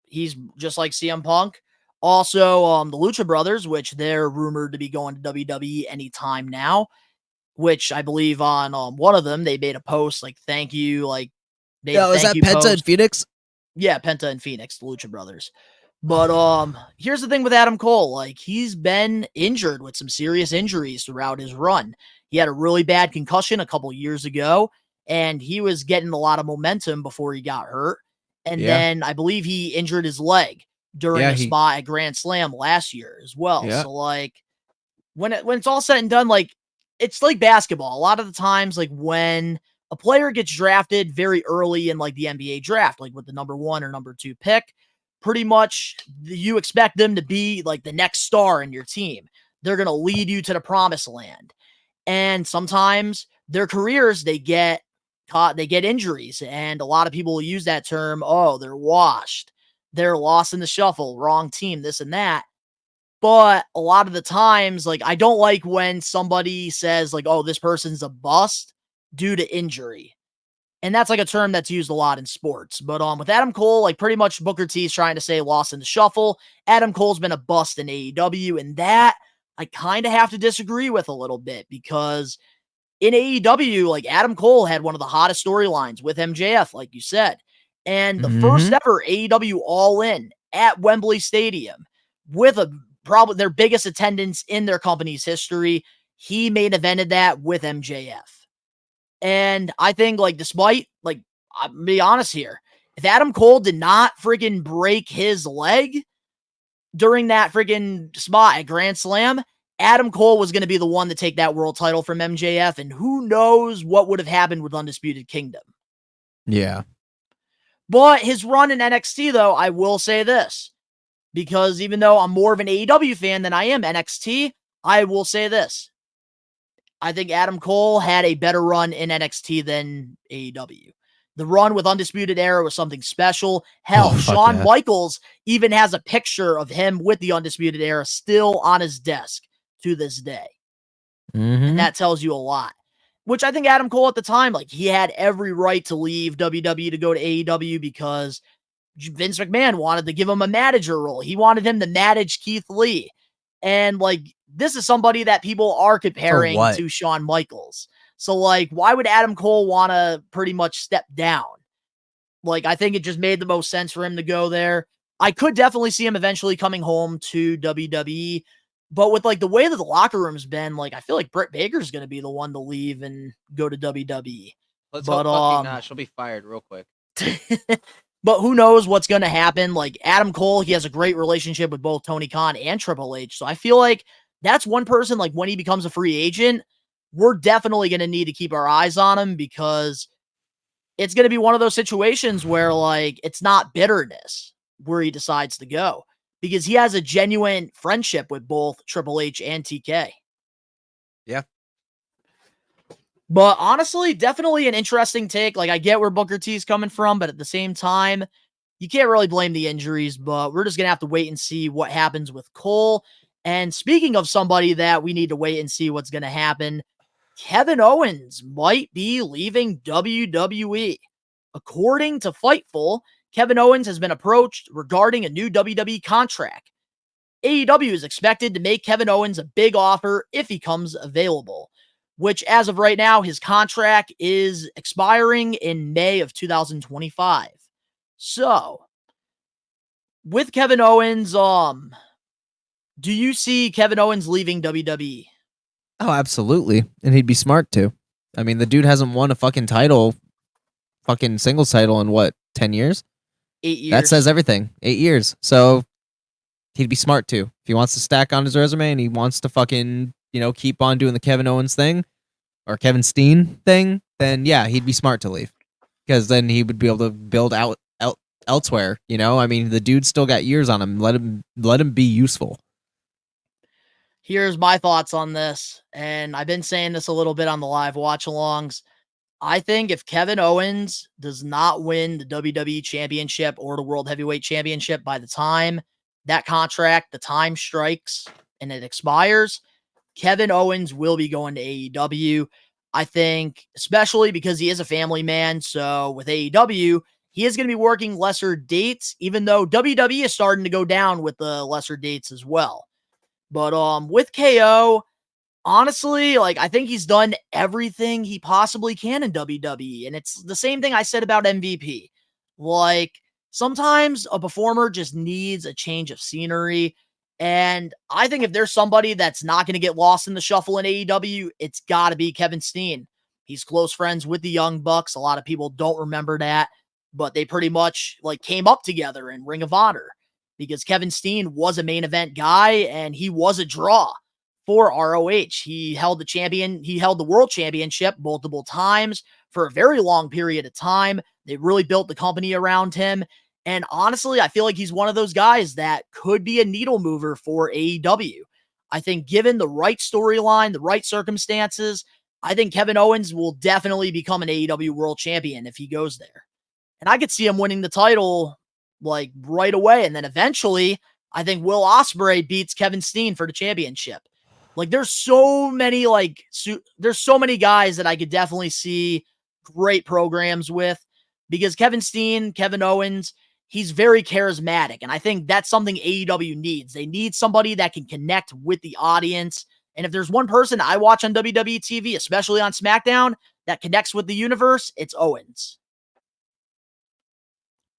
He's just like CM Punk. Also, the Lucha Brothers, which they're rumored to be going to WWE anytime now, which I believe on one of them, they made a post like, thank you. Like, is that Penta and Phoenix? Yeah, Penta and Phoenix, the Lucha Brothers. But here's the thing with Adam Cole. Like, he's been injured with some serious injuries throughout his run. He had a really bad concussion a couple years ago, and he was getting a lot of momentum before he got hurt. And then I believe he injured his leg during a spot at Grand Slam last year as well. Yeah. So like when it's all said and done, like it's like basketball. A lot of the times, like when a player gets drafted very early in like the NBA draft, like with the number 1 or number 2 pick, pretty much you expect them to be like the next star in your team. They're going to lead you to the promised land. And sometimes their careers, they get injuries. And a lot of people will use that term. Oh, they're washed. They're lost in the shuffle, wrong team, this and that. But a lot of the times, like, I don't like when somebody says, like, oh, this person's a bust due to injury. And that's like a term that's used a lot in sports. But with Adam Cole, like pretty much Booker T's trying to say lost in the shuffle. Adam Cole's been a bust in AEW. And that I kind of have to disagree with a little bit because in AEW, like Adam Cole had one of the hottest storylines with MJF, like you said. And the first ever AEW All-In at Wembley Stadium with probably their biggest attendance in their company's history. He main evented that with MJF. And I think, like, despite, like, I'll be honest here, If Adam Cole did not freaking break his leg during that freaking spot at Grand Slam, Adam Cole was going to be the one to take that world title from MJF, and who knows what would have happened with Undisputed Kingdom. Yeah. But his run in NXT, though, I will say this, because even though I'm more of an AEW fan than I am NXT, I will say this. I think Adam Cole had a better run in NXT than AEW. The run with Undisputed Era was something special. Hell, Shawn Michaels even has a picture of him with the Undisputed Era still on his desk to this day. And that tells you a lot. Which I think Adam Cole at the time, like, he had every right to leave WWE to go to AEW because Vince McMahon wanted to give him a manager role. He wanted him to manage Keith Lee. And, like, this is somebody that people are comparing to Shawn Michaels. So, like, why would Adam Cole want to pretty much step down? Like, I think it just made the most sense for him to go there. I could definitely see him eventually coming home to WWE. But with, like, the way that the locker room's been, like, I feel like Britt Baker's going to be the one to leave and go to WWE. Let's hope fucking not. She'll be fired real quick. But who knows what's going to happen? Like, Adam Cole, he has a great relationship with both Tony Khan and Triple H. So I feel like that's one person, like, when he becomes a free agent, we're definitely going to need to keep our eyes on him because it's going to be one of those situations where, like, it's not bitterness where he decides to go because he has a genuine friendship with both Triple H and TK. Yeah. But honestly, definitely an interesting take. Like, I get where Booker T's coming from, but at the same time, you can't really blame the injuries, but we're just going to have to wait and see what happens with Cole. And speaking of somebody that we need to wait and see what's going to happen, Kevin Owens might be leaving WWE. According to Fightful, Kevin Owens has been approached regarding a new WWE contract. AEW is expected to make Kevin Owens a big offer if he comes available, which as of right now, his contract is expiring in May of 2025. So, with Kevin Owens, do you see Kevin Owens leaving WWE? Oh, absolutely. And he'd be smart to. I mean, the dude hasn't won a fucking singles title in what, 10 years? 8 years. That says everything. 8 years. So he'd be smart to. If he wants to stack on his resume and he wants to fucking, keep on doing the Kevin Owens thing or Kevin Steen thing, then yeah, he'd be smart to leave. Because then he would be able to build out elsewhere, I mean, the dude's still got years on him. Let him be useful. Here's my thoughts on this, and I've been saying this a little bit on the live watch-alongs. I think if Kevin Owens does not win the WWE Championship or the World Heavyweight Championship by the time that contract, the time strikes, and it expires, Kevin Owens will be going to AEW. I think, especially because he is a family man, so with AEW, he is going to be working lesser dates, even though WWE is starting to go down with the lesser dates as well. But with KO, honestly, like, I think he's done everything he possibly can in WWE. And it's the same thing I said about MVP. Like, sometimes a performer just needs a change of scenery. And I think if there's somebody that's not going to get lost in the shuffle in AEW, it's got to be Kevin Steen. He's close friends with the Young Bucks. A lot of people don't remember that, but they pretty much, like, came up together in Ring of Honor. Because Kevin Steen was a main event guy and he was a draw for ROH. He held the world championship multiple times for a very long period of time. They really built the company around him. And honestly, I feel like he's one of those guys that could be a needle mover for AEW. I think given the right storyline, the right circumstances, I think Kevin Owens will definitely become an AEW world champion if he goes there. And I could see him winning the title like right away. And then eventually, I think Will Ospreay beats Kevin Steen for the championship. Like, there's so many guys that I could definitely see great programs with because Kevin Steen, Kevin Owens, he's very charismatic. And I think that's something AEW needs. They need somebody that can connect with the audience. And if there's one person I watch on WWE TV, especially on SmackDown, that connects with the universe, it's Owens.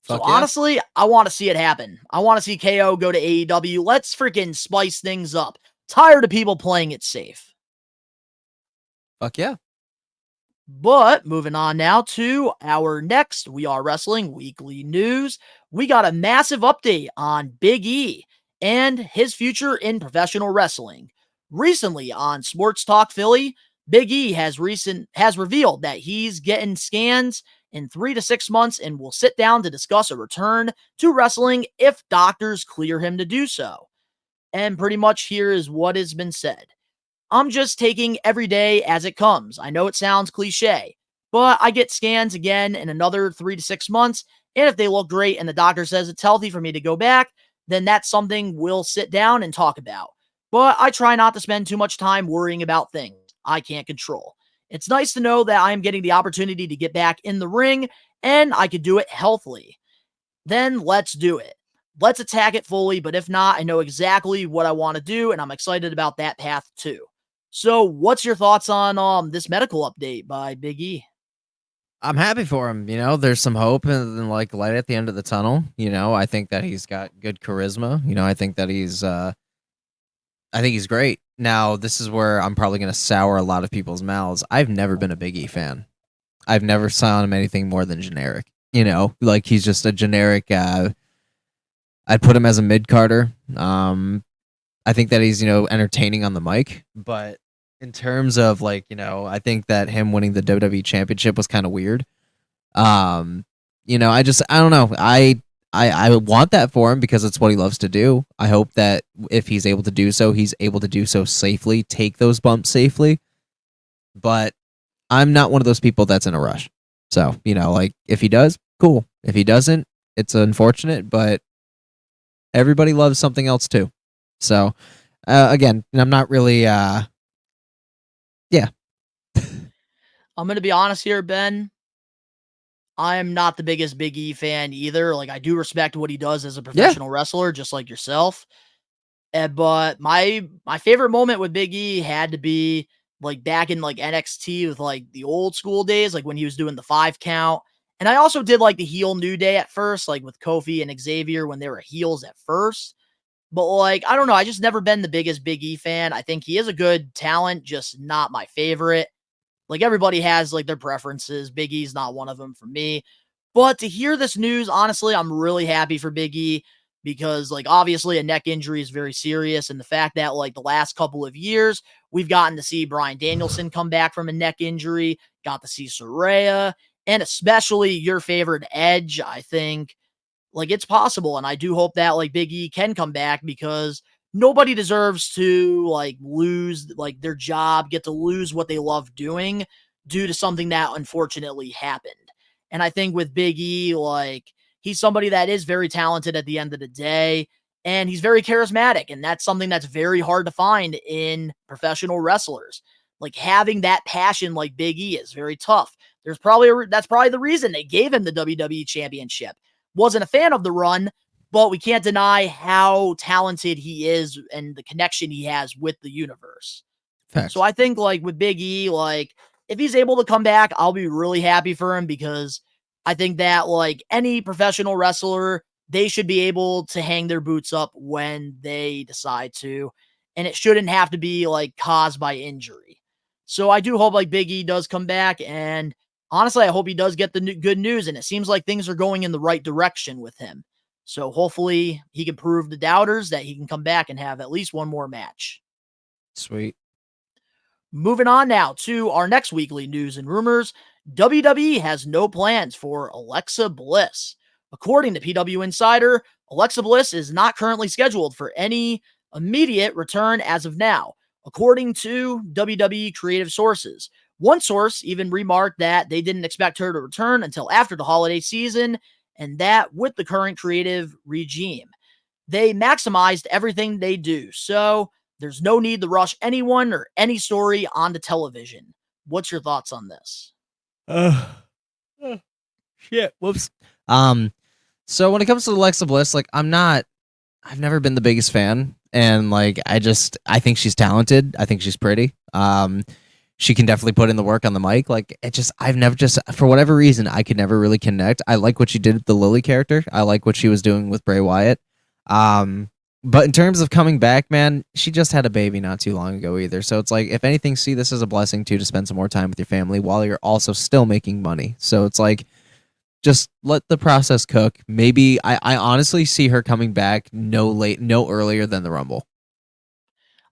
So honestly, I want to see it happen. I want to see KO go to AEW. Let's freaking spice things up. Tired of people playing it safe. Fuck yeah. But moving on now to our next We Are Wrestling weekly news, we got a massive update on Big E and his future in professional wrestling. Recently on Sports Talk Philly, Big E has revealed that he's getting scans in 3 to 6 months and will sit down to discuss a return to wrestling if doctors clear him to do so. And pretty much here is what has been said. I'm just taking every day as it comes. I know it sounds cliche, but I get scans again in another 3 to 6 months. And if they look great and the doctor says it's healthy for me to go back, then that's something we'll sit down and talk about. But I try not to spend too much time worrying about things I can't control. It's nice to know that I am getting the opportunity to get back in the ring and I could do it healthily. Then let's do it. Let's attack it fully, but if not, I know exactly what I want to do and I'm excited about that path too. So, what's your thoughts on this medical update by Big E? I'm happy for him. There's some hope and like light at the end of the tunnel. I think that he's got good charisma. I think that I think he's great. Now, this is where I'm probably going to sour a lot of people's mouths. I've never been a Big E fan. I've never saw him anything more than generic. Like he's just a generic. I'd put him as a mid-carder. I think that he's, entertaining on the mic, but in terms of I think that him winning the WWE championship was kind of weird. I don't know. I want that for him because it's what he loves to do. I hope that if he's able to do so, he's able to do so safely, take those bumps safely. But I'm not one of those people that's in a rush. So, if he does, cool. If he doesn't, it's unfortunate, but everybody loves something else too. So, again, I'm not really, yeah. I'm going to be honest here, Ben. I'm not the biggest Big E fan either. Like, I do respect what he does as a professional wrestler, just like yourself. But my favorite moment with Big E had to be like back in like NXT with like the old school days, like when he was doing the 5 count. And I also did like the heel New Day at first, like with Kofi and Xavier when they were heels at first. But like, I don't know. I just never been the biggest Big E fan. I think he is a good talent, just not my favorite. Like everybody has like their preferences. Big E's not one of them for me. But to hear this news, honestly, I'm really happy for Big E because like obviously a neck injury is very serious. And the fact that like the last couple of years, we've gotten to see Bryan Danielson come back from a neck injury, got to see Saraya, and especially your favorite Edge, I think like it's possible. And I do hope that like Big E can come back because nobody deserves to like lose like their job, get to lose what they love doing due to something that unfortunately happened. And I think with Big E, like he's somebody that is very talented at the end of the day, and he's very charismatic. And that's something that's very hard to find in professional wrestlers. Like having that passion like Big E is very tough. That's probably the reason they gave him the WWE championship. Wasn't a fan of the run, but we can't deny how talented he is and the connection he has with the universe. Facts. So I think like with Big E, like if he's able to come back, I'll be really happy for him because I think that like any professional wrestler, they should be able to hang their boots up when they decide to, and it shouldn't have to be like caused by injury. So I do hope like Big E does come back, and honestly, I hope he does get the good news, and it seems like things are going in the right direction with him. So hopefully he can prove the doubters that he can come back and have at least one more match. Sweet. Moving on now to our next weekly news and rumors. WWE has no plans for Alexa Bliss. According to PW Insider, Alexa Bliss is not currently scheduled for any immediate return as of now, according to WWE creative sources. One source even remarked that they didn't expect her to return until after the holiday season, and that with the current creative regime, they maximized everything they do. So there's no need to rush anyone or any story onto television. What's your thoughts on this? Shit. Whoops. So when it comes to Alexa Bliss, like I've never been the biggest fan, and like I think she's talented. I think she's pretty. She can definitely put in the work on the mic. Like I've never for whatever reason, I could never really connect. I like what she did with the Lily character. I like what she was doing with Bray Wyatt. But in terms of coming back, man, she just had a baby not too long ago either. So it's like, if anything, see this as a blessing too, to spend some more time with your family while you're also still making money. So it's like, just let the process cook. Maybe I honestly see her coming back no earlier than the Rumble.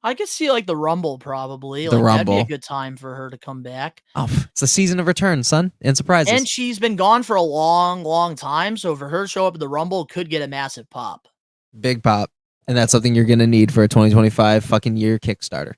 I could see like the Rumble probably. The Like that'd be a Rumble. good time for her to come back. Oh, it's the season of return, son, and surprises. And she's been gone for a long, long time. So for her to show up at the Rumble could get a massive pop. Big pop. And that's something you're going to need for a 2025 fucking year Kickstarter.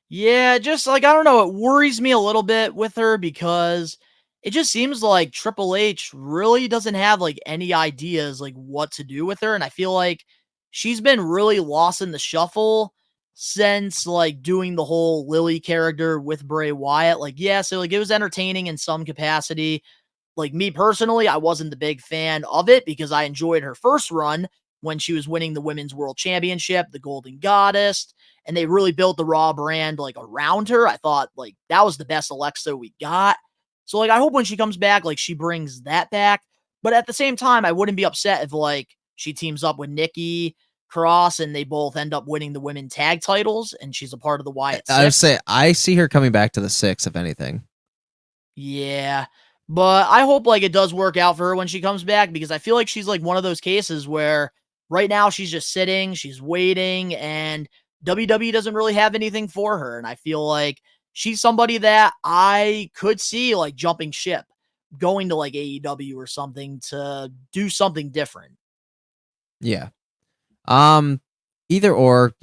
Yeah, just like, I don't know. It worries me a little bit with her because it just seems like Triple H really doesn't have like any ideas like what to do with her. And I feel like she's been really lost in the shuffle since like doing the whole Lily character with Bray Wyatt. Like, yeah, so like it was entertaining in some capacity. Like me personally, I wasn't the big fan of it because I enjoyed her first run when she was winning the Women's World Championship, the Golden Goddess, and they really built the Raw brand like around her. I thought like that was the best Alexa we got. So like I hope when she comes back, like she brings that back. But at the same time, I wouldn't be upset if like she teams up with Nikki Cross and they both end up winning the women tag titles and she's a part of the Wyatt Six. I would say I see her coming back to the 6, if anything. Yeah. But I hope like it does work out for her when she comes back because I feel like she's like one of those cases where right now she's just sitting, she's waiting, and WWE doesn't really have anything for her. And I feel like she's somebody that I could see like jumping ship, going to like AEW or something to do something different. Yeah. Either or,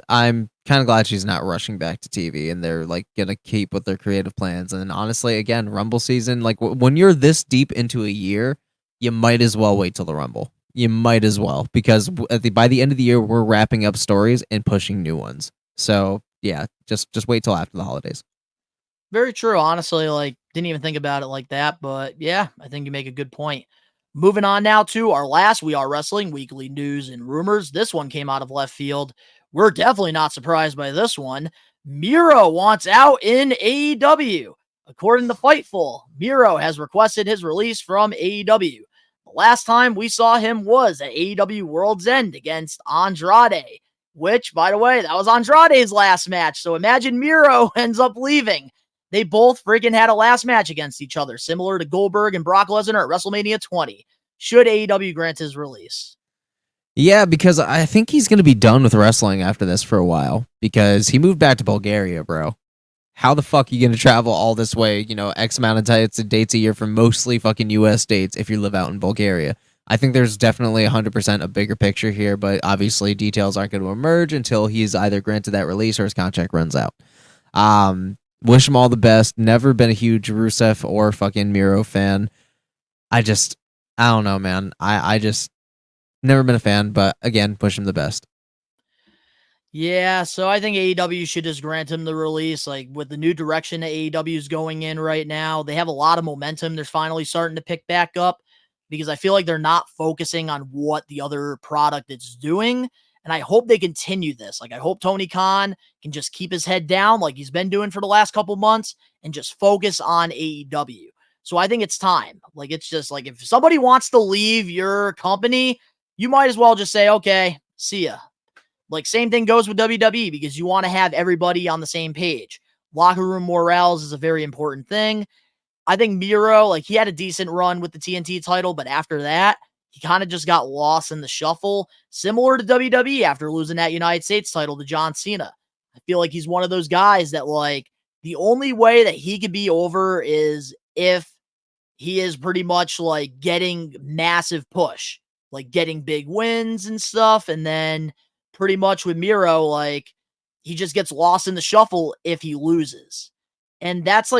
I'm kind of glad she's not rushing back to TV and they're like going to keep with their creative plans. And honestly, again, Rumble season, like when you're this deep into a year, you might as well wait till the Rumble. You might as well, because by the end of the year, we're wrapping up stories and pushing new ones. So yeah, just wait till after the holidays. Very true. Honestly, like didn't even think about it like that, but yeah, I think you make a good point. Moving on now to our last We Are Wrestling weekly news and rumors. This one came out of left field. We're definitely not surprised by this one. Miro wants out in AEW. According to Fightful, Miro has requested his release from AEW. The last time we saw him was at AEW World's End against Andrade, which, by the way, that was Andrade's last match. So imagine Miro ends up leaving. They both freaking had a last match against each other, similar to Goldberg and Brock Lesnar at WrestleMania 20. Should AEW grant his release? Yeah, because I think he's going to be done with wrestling after this for a while, because he moved back to Bulgaria, bro. How the fuck are you going to travel all this way, X amount of dates a year from mostly fucking U.S. dates if you live out in Bulgaria? I think there's definitely 100% a bigger picture here, but obviously details aren't going to emerge until he's either granted that release or his contract runs out. Wish him all the best. Never been a huge Rusev or fucking Miro fan. I don't know, man. I just never been a fan, but again, wish him the best. Yeah, so I think AEW should just grant him the release. Like with the new direction that AEW is going in right now, they have a lot of momentum. They're finally starting to pick back up because I feel like they're not focusing on what the other product is doing. And I hope they continue this. Like I hope Tony Khan can just keep his head down like he's been doing for the last couple months and just focus on AEW. So I think it's time. Like it's just like if somebody wants to leave your company, you might as well just say, okay, see ya. Like same thing goes with WWE because you want to have everybody on the same page. Locker room morale is a very important thing. I think Miro, like he had a decent run with the TNT title, but after that, he kind of just got lost in the shuffle, similar to WWE after losing that United States title to John Cena. I feel like he's one of those guys that like the only way that he could be over is if he is pretty much like getting massive push, like getting big wins and stuff. And then pretty much with Miro, like he just gets lost in the shuffle if he loses. And that's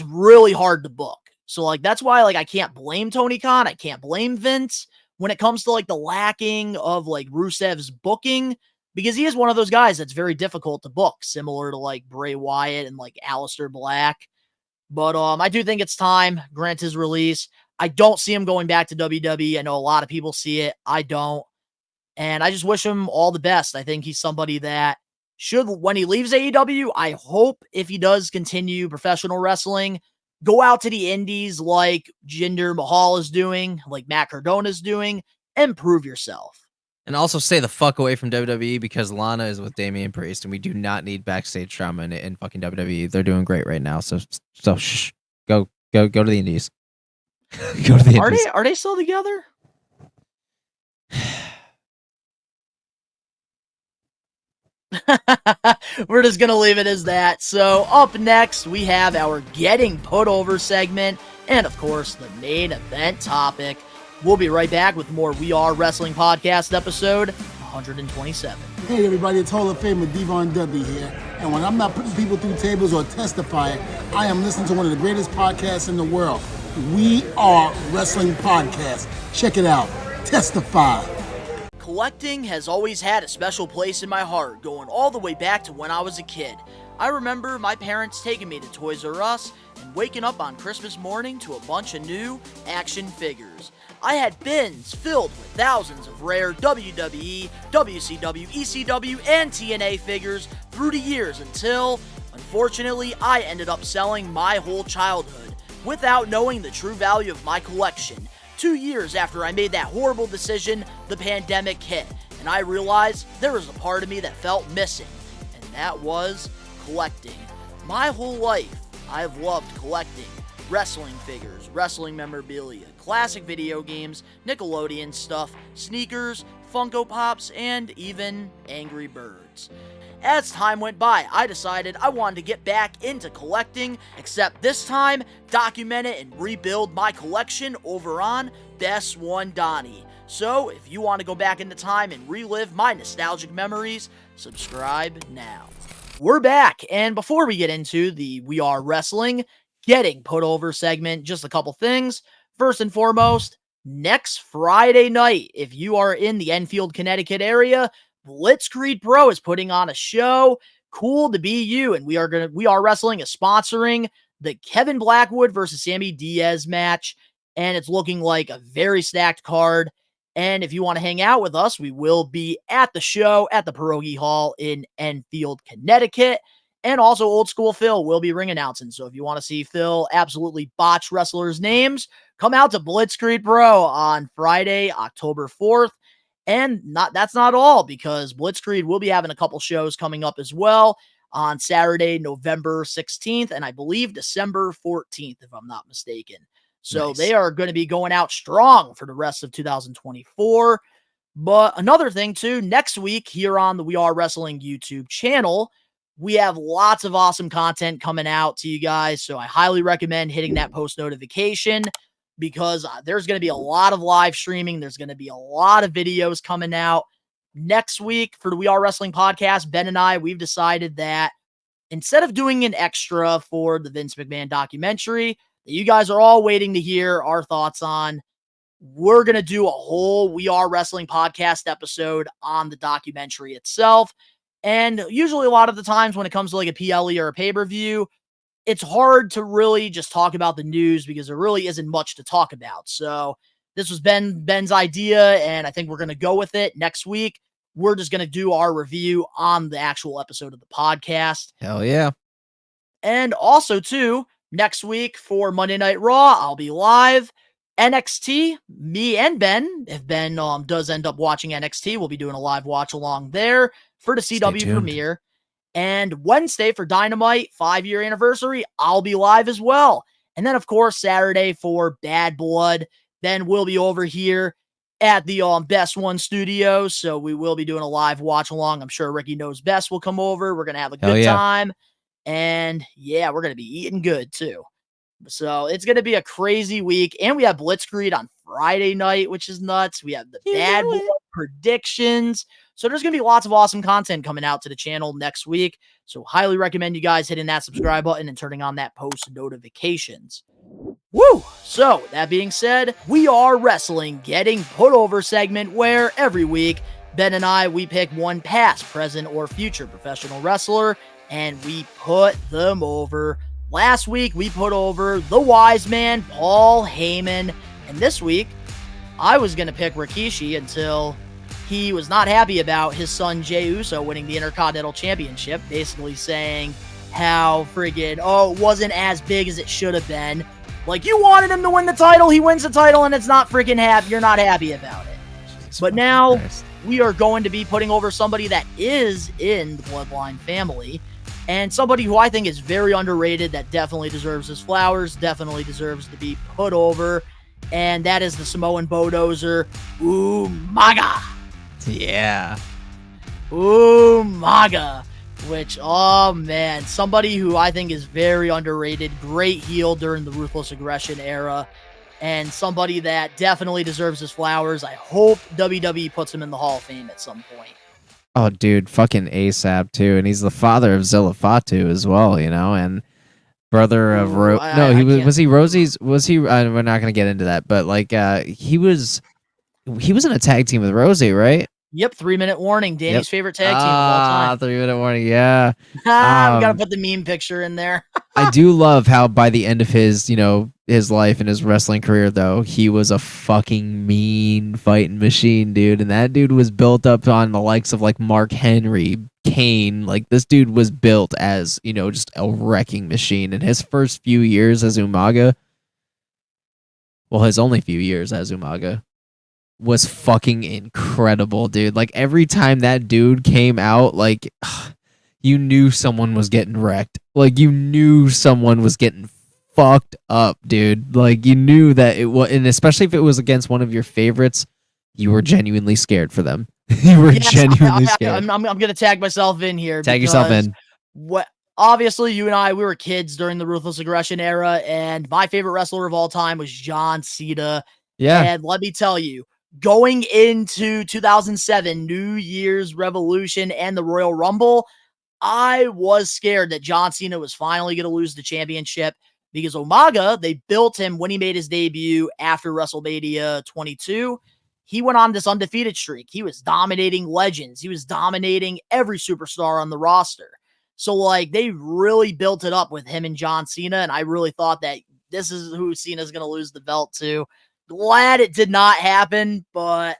really hard to book. So like, that's why like I can't blame Tony Khan. I can't blame Vince when it comes to like the lacking of like Rusev's booking, because he is one of those guys that's very difficult to book, similar to like Bray Wyatt and like Aleister Black. But I do think it's time, grant his release. I don't see him going back to WWE. I know a lot of people see it. I don't. And I just wish him all the best. I think he's somebody that should, when he leaves AEW, I hope if he does continue professional wrestling, go out to the indies like Jinder Mahal is doing, like Matt Cardona is doing, and prove yourself. And also stay the fuck away from WWE because Lana is with Damian Priest, and we do not need backstage drama in fucking WWE. They're doing great right now. So shh. Go to the Indies. Go to the Indies. Are they still together? We're just gonna leave it as that. So up next, we have our Getting Put Over segment, and of course, the main event topic. We'll be right back with more We Are Wrestling Podcast episode 127. Hey everybody, it's Hall of Famer Devon Dudley here. And when I'm not putting people through tables or testifying, I am listening to one of the greatest podcasts in the world. We Are Wrestling Podcast. Check it out. Testify. Collecting has always had a special place in my heart, going all the way back to when I was a kid. I remember my parents taking me to Toys R Us and waking up on Christmas morning to a bunch of new action figures. I had bins filled with thousands of rare WWE, WCW, ECW, and TNA figures through the years until, unfortunately, I ended up selling my whole childhood without knowing the true value of my collection. 2 years after I made that horrible decision, the pandemic hit, and I realized there was a part of me that felt missing, and that was collecting. My whole life, I've loved collecting wrestling figures, wrestling memorabilia, classic video games, Nickelodeon stuff, sneakers, Funko Pops, and even Angry Birds. As time went by, I decided I wanted to get back into collecting, except this time, document it and rebuild my collection over on Best One Donnie. So, if you want to go back into time and relive my nostalgic memories, subscribe now. We're back, and before we get into the We Are Wrestling Getting Put Over segment, just a couple things. First and foremost, next Friday night, if you are in the Enfield, Connecticut area, Blitzkrieg Pro is putting on a show. Cool to be you, and We Are Wrestling is sponsoring the Kevin Blackwood versus Sammy Diaz match, and it's looking like a very stacked card. And if you want to hang out with us, we will be at the show at the Pierogi Hall in Enfield, Connecticut. And also Old School Phil will be ring announcing. So if you want to see Phil absolutely botch wrestlers' names, come out to Blitzkrieg Pro on Friday, October 4th. And that's not all, because Blitzkrieg will be having a couple shows coming up as well on Saturday, November 16th, and I believe December 14th, if I'm not mistaken. So Nice. They are going to be going out strong for the rest of 2024. But another thing, too, next week here on the We Are Wrestling YouTube channel, we have lots of awesome content coming out to you guys. So I highly recommend hitting that post notification, because there's going to be a lot of live streaming. There's going to be a lot of videos coming out next week for the We Are Wrestling podcast. Ben and I, we've decided that instead of doing an extra for the Vince McMahon documentary that you guys are all waiting to hear our thoughts on, we're going to do a whole We Are Wrestling podcast episode on the documentary itself. And usually a lot of the times when it comes to like a PLE or a pay-per-view, it's hard to really just talk about the news because there really isn't much to talk about. So this was Ben's idea, and I think we're going to go with it. Next week, we're just going to do our review on the actual episode of the podcast. Hell yeah. And also, too, next week for Monday Night Raw, I'll be live. NXT, me and Ben, if Ben does end up watching NXT, we'll be doing a live watch along there for the CW premiere. And Wednesday for Dynamite 5-year anniversary, I'll be live as well. And then, of course, Saturday for Bad Blood, Ben will be over here at the Best One Studios, so we will be doing a live watch along. I'm sure Ricky Knows Best will come over. We're going to have a good time. And yeah, we're going to be eating good too. So it's going to be a crazy week. And we have Blitzkrieg on Friday night, which is nuts. We have the Bad Blood predictions. So there's going to be lots of awesome content coming out to the channel next week. So highly recommend you guys hitting that subscribe button and turning on that post notifications. Woo! So with that being said, We Are Wrestling Getting Put Over segment, where every week Ben and I, we pick one past, present, or future professional wrestler and we put them over. Last week we put over the wise man, Paul Heyman. And this week I was going to pick Rikishi until he was not happy about his son Jey Uso winning the Intercontinental Championship, basically saying how friggin', it wasn't as big as it should have been. Like, you wanted him to win the title, he wins the title, and it's not freaking happy. You're not happy about it. But now we are going to be putting over somebody that is in the Bloodline family and somebody who I think is very underrated that definitely deserves his flowers, definitely deserves to be put over, and that is the Samoan bulldozer, Umaga. Yeah. Umaga, which, oh man, somebody who I think is very underrated, great heel during the Ruthless Aggression era, and somebody that definitely deserves his flowers. I hope WWE puts him in the Hall of Fame at some point. Oh, dude, fucking ASAP too, and he's the father of Zilla Fatu as well, you know, and brother of was he Rosie's? Was he? We're not gonna get into that, but like, he was in a tag team with Rosie, right? Yep, 3-minute warning, Danny's favorite tag team of all time. 3-minute warning, yeah. We gotta put the meme picture in there. I do love how by the end of his, his life and his wrestling career, though, he was a fucking mean fighting machine, dude. And that dude was built up on the likes of like Mark Henry, Kane. Like this dude was built as, just a wrecking machine. And his first few years as Umaga, well, his only few years as Umaga, was fucking incredible, dude. Like every time that dude came out, like you knew someone was getting wrecked. Like you knew someone was getting fucked up, dude. Like you knew that it was, and especially if it was against one of your favorites, you were genuinely scared for them. You were genuinely scared. I'm gonna tag myself in here. Tag yourself in. Obviously, you and I, we were kids during the Ruthless Aggression era, and my favorite wrestler of all time was John Cena. Yeah. And let me tell you, going into 2007, New Year's Revolution and the Royal Rumble, I was scared that John Cena was finally going to lose the championship because Umaga, they built him when he made his debut after WrestleMania 22. He went on this undefeated streak. He was dominating legends. He was dominating every superstar on the roster. So, like, they really built it up with him and John Cena, and I really thought that this is who Cena's going to lose the belt to. Glad it did not happen, but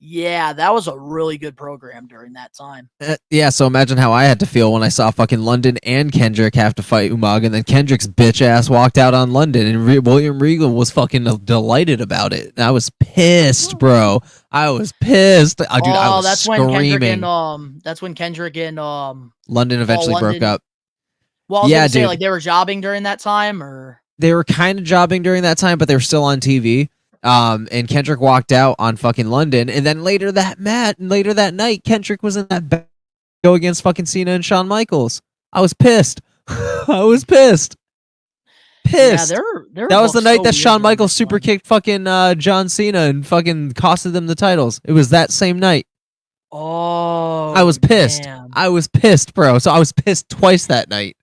yeah, that was a really good program during that time. Yeah, so imagine how I had to feel when I saw fucking London and Kendrick have to fight Umaga, and then Kendrick's bitch ass walked out on London, and William Regal was fucking delighted about it. And I was pissed, bro. I was pissed. Dude, I was screaming. That's when Kendrick and London eventually broke up. Well, I was gonna say, like, they were jobbing during that time, or they were kind of jobbing during that time, but they were still on TV. And Kendrick walked out on fucking London, and then later that night, Kendrick was in that go against fucking Cena and Shawn Michaels. I was pissed. I was pissed. Pissed. Yeah, that was the night that Shawn Michaels super kicked fucking John Cena and fucking costed them the titles. It was that same night. Oh, I was pissed. Damn. I was pissed, bro. So I was pissed twice that night.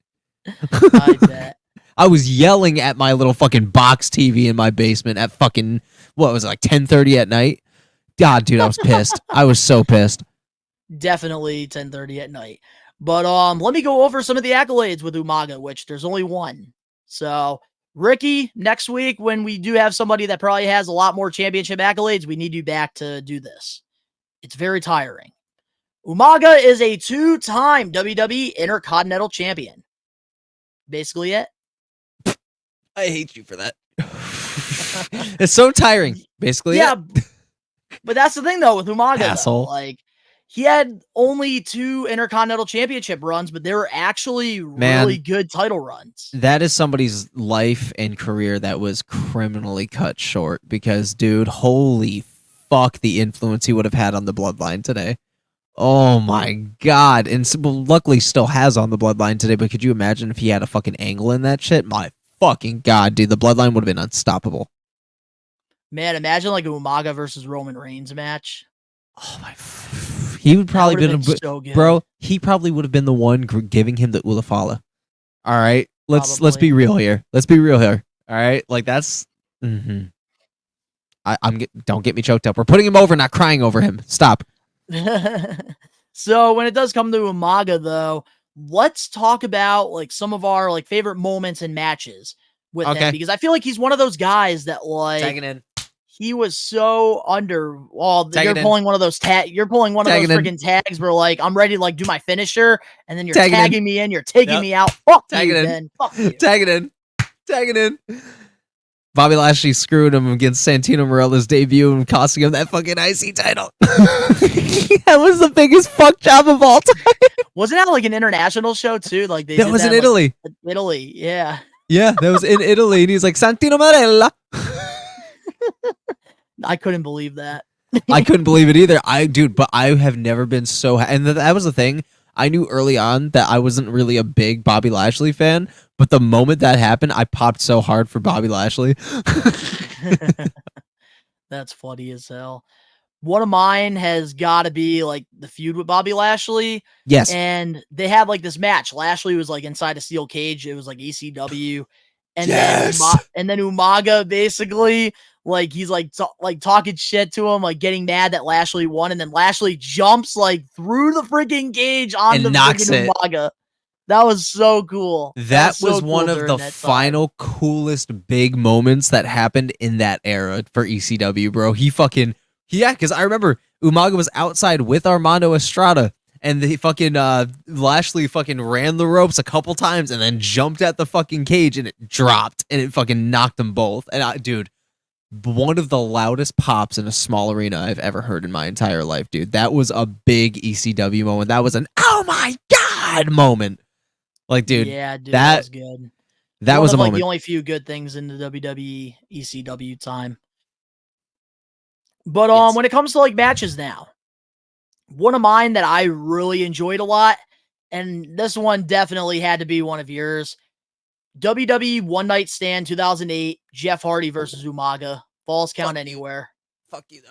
I bet. I was yelling at my little fucking box TV in my basement at fucking, what was it, like 10:30 at night? God, dude, I was pissed. I was so pissed. Definitely 10:30 at night. But let me go over some of the accolades with Umaga, which there's only one. So, Ricky, next week when we do have somebody that probably has a lot more championship accolades, we need you back to do this. It's very tiring. Umaga is a 2-time WWE Intercontinental Champion. Basically it. I hate you for that. It's so tiring. Basically, yeah. But that's the thing, though, with Umaga. Asshole. Though. Like, he had only 2 Intercontinental Championship runs, but they were actually really good title runs. That is somebody's life and career that was criminally cut short because, dude, holy fuck, the influence he would have had on the Bloodline today. Oh my god. And luckily still has on the Bloodline today, but could you imagine if he had a fucking angle in that shit? My fucking god, dude, the Bloodline would have been unstoppable. Man, imagine like a Umaga versus Roman Reigns match. Oh my! He would probably been so good. Bro. He probably would have been the one giving him the Ulafala. All right, let's be real here. Let's be real here. All right, like that's. Don't get me choked up. We're putting him over, not crying over him. Stop. So when it does come to Umaga, though, let's talk about like some of our like favorite moments and matches with him, because I feel like he's one of those guys that like tagging in. He was so under. Well, you're pulling one of those You're pulling one of those freaking tags where like I'm ready to like do my finisher, and then you're tagging me in. You're taking me out. Fuck you, Ben. Fuck you. Tagging in. Bobby Lashley screwed him against Santino Marella's debut and costing him that fucking IC title. That was the biggest fuck job of all time. Wasn't that like an international show too? Like that was in Italy. Like, Italy, yeah. Yeah, that was in Italy, and he's like Santino Marella. I couldn't believe that. I couldn't believe it either. But I have never been so and that was the thing. I knew early on that I wasn't really a big Bobby Lashley fan, but the moment that happened, I popped so hard for Bobby Lashley. That's funny as hell. One of mine has got to be like the feud with Bobby Lashley. Yes. And they had like this match. Lashley was like inside a steel cage. It was like ECW. And then Umaga basically like he's like talking shit to him, like getting mad that Lashley won, and then Lashley jumps like through the freaking cage on and the freaking Umaga. That was so cool. That was one of the final coolest big moments that happened in that era for ECW, bro. Because I remember Umaga was outside with Armando Estrada, and the fucking Lashley fucking ran the ropes a couple times and then jumped at the fucking cage, and it dropped, and it fucking knocked them both. And dude, one of the loudest pops in a small arena I've ever heard in my entire life, dude. That was a big ECW moment. That was an oh my god moment. Like, dude, yeah, dude, that was good. That was a moment. Like the only few good things in the WWE ECW time. But when it comes to like matches now, one of mine that I really enjoyed a lot, and this one definitely had to be one of yours. WWE One Night Stand 2008, Jeff Hardy versus Umaga. Falls Count Anywhere. Fuck you.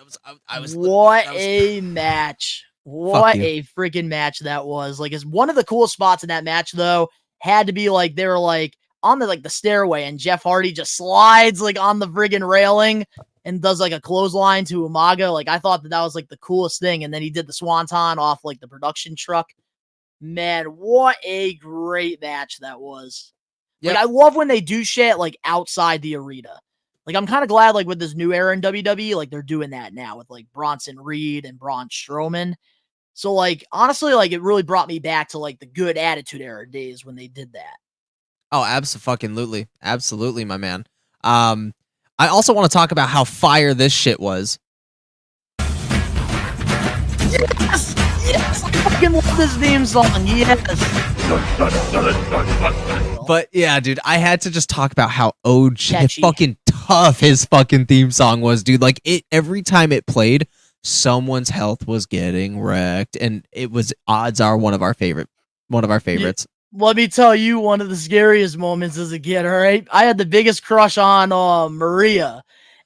I was. What a match. What a freaking match that was. Like, it's one of the coolest spots in that match, though, had to be like they were like on the stairway, and Jeff Hardy just slides like on the friggin' railing and does like a clothesline to Umaga. Like, I thought that was like the coolest thing. And then he did the swanton off like the production truck. Man, what a great match that was. Yep. Like, I love when they do shit like outside the arena. Like, I'm kind of glad like with this new era in WWE, like they're doing that now with like Bronson Reed and Braun Strowman. So like, honestly, like it really brought me back to like the good Attitude Era days when they did that. Oh, absolutely. Absolutely, my man. I also want to talk about how fire this shit was. Yes! Yes! I fucking love this theme song. Yes! But yeah, dude, I had to just talk about how fucking tough his fucking theme song was, dude. Like, every time it played, someone's health was getting wrecked, and it was odds are one of our favorites. Yeah. Let me tell you one of the scariest moments as a kid, all right? I had the biggest crush on Maria.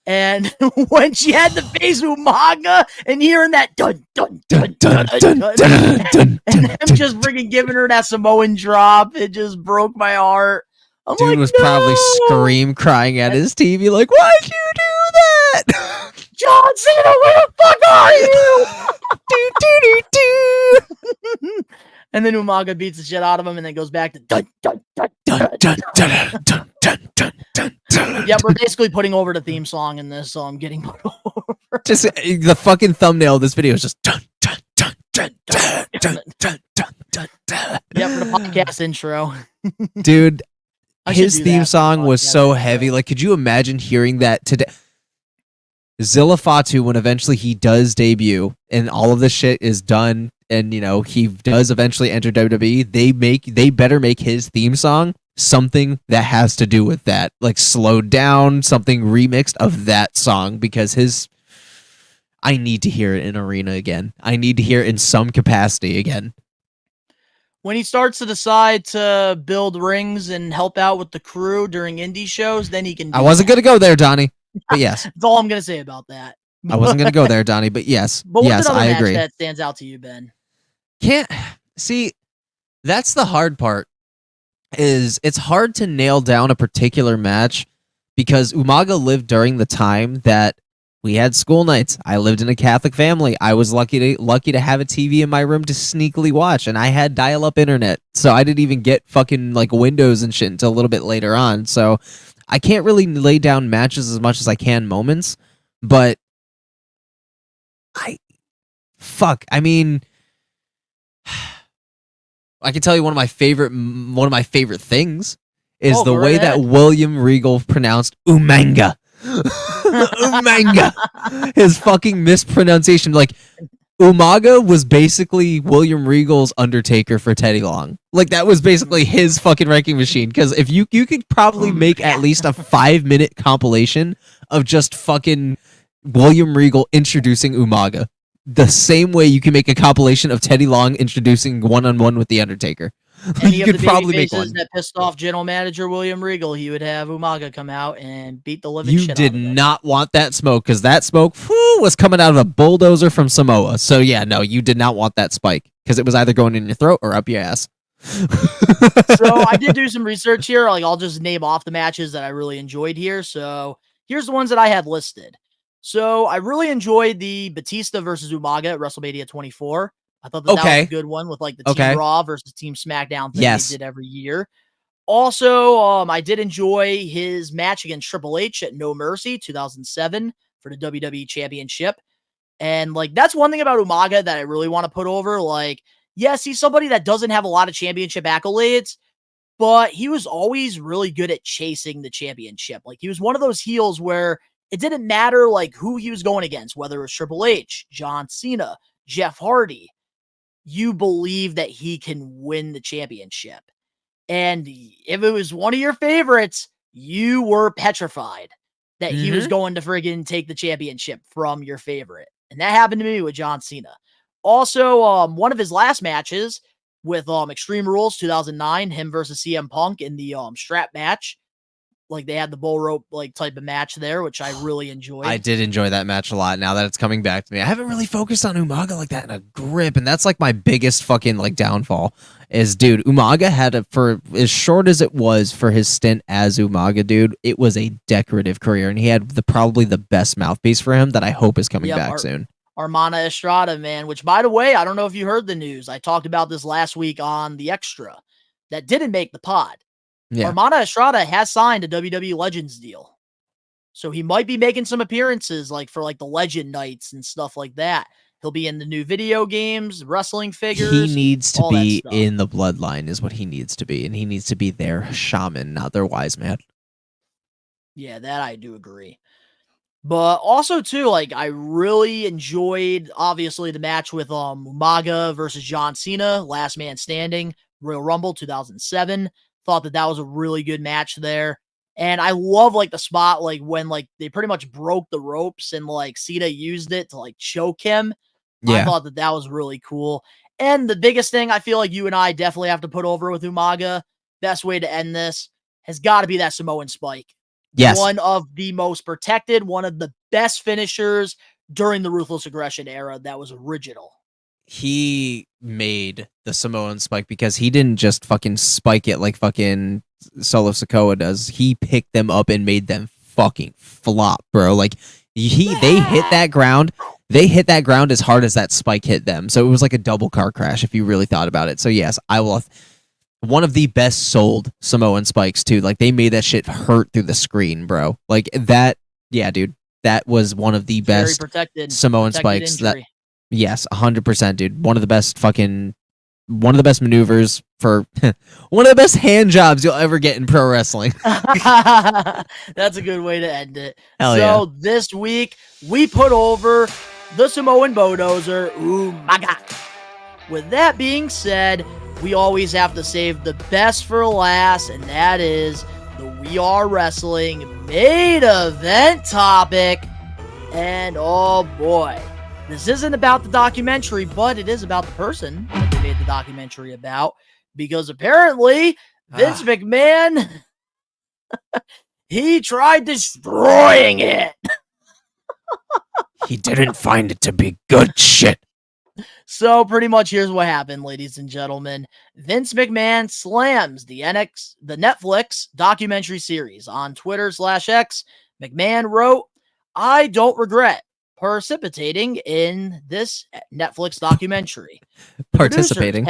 And when she had to face Umaga and hearing that dun dun dun dun dun dun, dun, and him just freaking giving her that Samoan drop, it just broke my heart. Dude was probably crying at his TV like, why'd you do that? John Cena, where the fuck are you? Do, do, do, do. And then Umaga beats the shit out of him and then goes back to dun dun dun dun dun dun dun dun dun dun. Yeah, we're basically putting over the theme song in this, so I'm getting put over. Just the fucking thumbnail of this video is just dun dun dun dun dun dun dun dun dun dun. Yeah, for the podcast intro. Dude, his theme song was so heavy. Like, could you imagine hearing that today? Zilla Fatu, when eventually he does debut and all of this shit is done, and you know he does eventually enter WWE, they better make his theme song something that has to do with that, like slowed down, something remixed of that song, because I need to hear it in arena again. I need to hear it in some capacity again. When he starts to decide to build rings and help out with the crew during indie shows, then he can. I wasn't gonna go there, Donnie, but yes, that's all I'm gonna say about that. I wasn't gonna go there, Donnie, but yes, but what's yes, another I match agree. that stands out to you, Ben? Can't see. That's the hard part. Is it's hard to nail down a particular match because Umaga lived during the time that we had school nights. I lived in a Catholic family. I was lucky to have a TV in my room to sneakily watch, and I had dial-up internet, so I didn't even get fucking like Windows and shit until a little bit later on. So I can't really lay down matches as much as I can moments, but I mean, I can tell you one of my favorite things is the go way right that ahead. William Regal pronounced Umaga. Umaga. His fucking mispronunciation. Like, Umaga was basically William Regal's Undertaker for Teddy Long. Like, that was basically his fucking wrecking machine. Because if you could probably make at least a 5-minute compilation of just fucking William Regal introducing Umaga. The same way you can make a compilation of Teddy Long introducing one-on-one with The Undertaker. Any You of could the probably baby make faces one. that pissed off general manager William Regal, he would have Umaga come out and beat the living You shit did out of him. not want that smoke, because that smoke was coming out of a bulldozer from Samoa. So yeah, no, you did not want that spike, because it was either going in your throat or up your ass. So I did do some research here. Like, I'll just name off the matches that I really enjoyed here. So here's the ones that I had listed. So I really enjoyed the Batista versus Umaga at WrestleMania 24. I thought that was a good one with like the Team Raw versus Team SmackDown thing they did every year. Also, I did enjoy his match against Triple H at No Mercy 2007 for the WWE Championship. And like, that's one thing about Umaga that I really want to put over. Like, yes, he's somebody that doesn't have a lot of championship accolades, but he was always really good at chasing the championship. Like, he was one of those heels where it didn't matter like who he was going against, whether it was Triple H, John Cena, Jeff Hardy. You believe that he can win the championship. And if it was one of your favorites, you were petrified that he was going to friggin' take the championship from your favorite. And that happened to me with John Cena. Also, one of his last matches with Extreme Rules 2009, him versus CM Punk in the strap match. Like, they had the bull rope like type of match there, which I really enjoyed. I did enjoy that match a lot now that it's coming back to me. I haven't really focused on Umaga like that in a grip, and that's like my biggest fucking like downfall is, dude, Umaga had for as short as it was for his stint as Umaga, dude, it was a decorative career, and he had probably the best mouthpiece for him that I hope is coming back soon. Armana Estrada, man, which, by the way, I don't know if you heard the news. I talked about this last week on the Extra that didn't make the pod. Yeah. Armana Estrada has signed a WWE Legends deal. So he might be making some appearances like for like the Legend Nights and stuff like that. He'll be in the new video games, wrestling figures. He needs to be in the bloodline is what he needs to be. And he needs to be their shaman, not their wise man. Yeah, that I do agree. But also, too, like, I really enjoyed, obviously, the match with Umaga versus John Cena, Last Man Standing, Royal Rumble 2007. Thought that was a really good match there. And I love, like, the spot, like, when, like, they pretty much broke the ropes and, like, Cena used it to, like, choke him. Yeah. I thought that was really cool. And the biggest thing I feel like you and I definitely have to put over with Umaga, best way to end this, has got to be that Samoan Spike. Yes. One of the most protected, one of the best finishers during the Ruthless Aggression era that was original. He made the Samoan Spike because he didn't just fucking spike it like fucking Solo Sikoa does. He picked them up and made them fucking flop, bro. Like they hit that ground. They hit that ground as hard as that spike hit them. So it was like a double car crash if you really thought about it. So yes, I will. One of the best sold Samoan spikes too. Like they made that shit hurt through the screen, bro. Like that. Yeah, dude. That was one of the best Samoan spikes. Injury. That yes, 100%, dude. One of the best maneuvers for one of the best hand jobs you'll ever get in pro wrestling. That's a good way to end it. So this week we put over the Samoan Bulldozer Umaga. With that being said, we always have to save the best for last, and that is the We Are Wrestling main event topic. And oh boy, this isn't about the documentary, but it is about the person that they made the documentary about, because apparently Vince McMahon, he tried destroying it. He didn't find it to be good shit. So pretty much here's what happened, ladies and gentlemen. Vince McMahon slams the Netflix documentary series. On Twitter/X, McMahon wrote, "I don't regret participating in this Netflix documentary." Participating?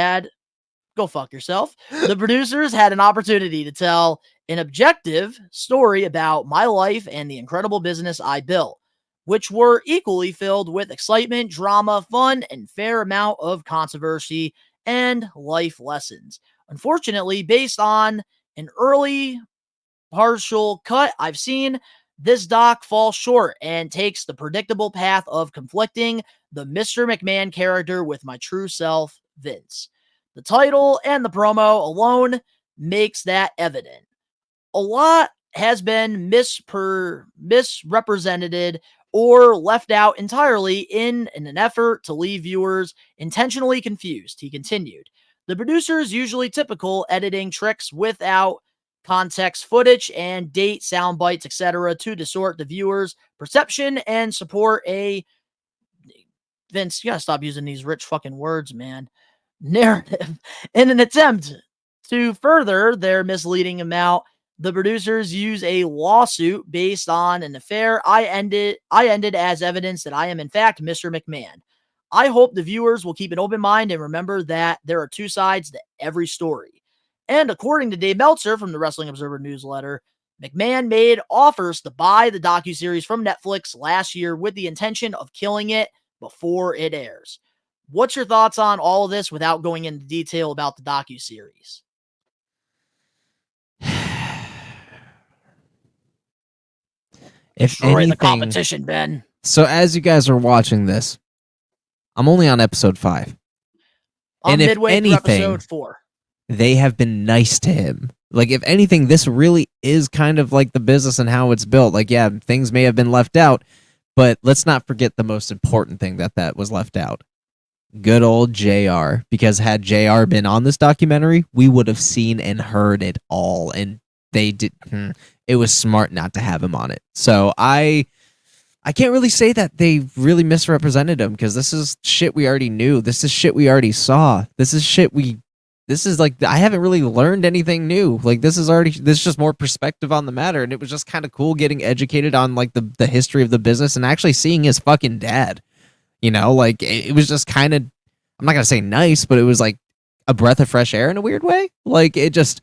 Go fuck yourself. The producers had an opportunity to tell an objective story about my life and the incredible business I built, which were equally filled with excitement, drama, fun, and fair amount of controversy and life lessons. Unfortunately, based on An early partial cut I've seen, this doc falls short and takes the predictable path of conflicting the Mr. McMahon character with my true self, Vince. The title and the promo alone makes that evident. A lot has been misrepresented or left out entirely in an effort to leave viewers intentionally confused, he continued. The producers usually typical editing tricks without context footage and date sound bites, etc., to distort the viewer's perception and support a Vince, you gotta stop using these rich fucking words, man. Narrative in an attempt to further their misleading amount. The producers use a lawsuit based on an affair I ended as evidence that I am in fact Mr. McMahon. I hope the viewers will keep an open mind and remember that there are two sides to every story. And according to Dave Meltzer from the Wrestling Observer newsletter, McMahon made offers to buy the docuseries from Netflix last year with the intention of killing it before it airs. What's your thoughts on all of this without going into detail about the docuseries? Destroying the competition, Ben. So as you guys are watching this, I'm only on episode 5. I'm midway through episode 4. They have been nice to him. Like, if anything, this really is kind of like the business and how it's built. Like, yeah, things may have been left out, but let's not forget the most important thing that was left out. Good old JR. Because had JR been on this documentary, we would have seen and heard it all. And they did. It was smart not to have him on it. So I can't really say that they really misrepresented him, because this is shit we already knew. This is shit we already saw. This is like, I haven't really learned anything new. Like, this is just more perspective on the matter. And it was just kind of cool getting educated on like the history of the business and actually seeing his fucking dad. You know, like, it was just kind of, I'm not going to say nice, but it was like a breath of fresh air in a weird way. Like, it just,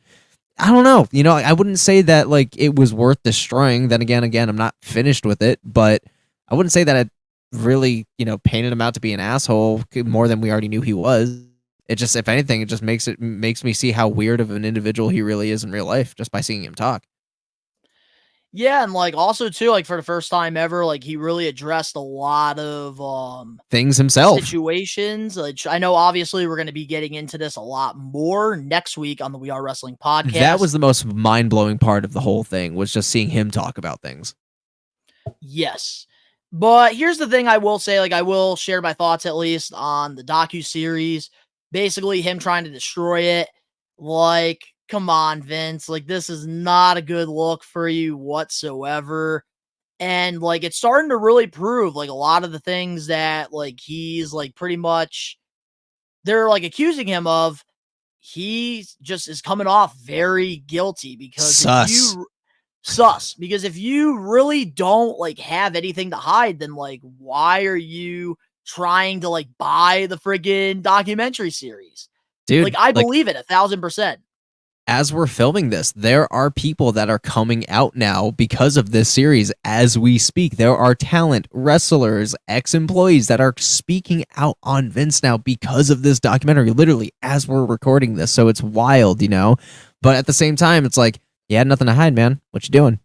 I don't know. You know, I wouldn't say that like it was worth destroying. Then again, I'm not finished with it, but I wouldn't say that it really, painted him out to be an asshole more than we already knew he was. It just, if anything, it just makes me see how weird of an individual he really is in real life just by seeing him talk. Yeah, and like also too, like for the first time ever, like he really addressed a lot of things himself, situations. Like, I know obviously we're going to be getting into this a lot more next week on the We Are Wrestling podcast. That was the most mind-blowing part of the whole thing, was just seeing him talk about things. Yes. But here's the thing I will say, like I will share my thoughts at least on the docuseries. Basically him trying to destroy it. Like, come on, Vince. Like, this is not a good look for you whatsoever. And, like, it's starting to really prove, like, a lot of the things that, like, he's, like, pretty much, they're, like, accusing him of, he just is coming off very guilty because because if you really don't, like, have anything to hide, then, like, why are you trying to, like, buy the friggin' documentary series? Dude, like, I believe it 1,000%. As we're filming this, there are people that are coming out now because of this series as we speak. There are talent, wrestlers, ex-employees that are speaking out on Vince now because of this documentary, literally as we're recording this. So it's wild, But at the same time, it's like, you had nothing to hide, man. What you doing?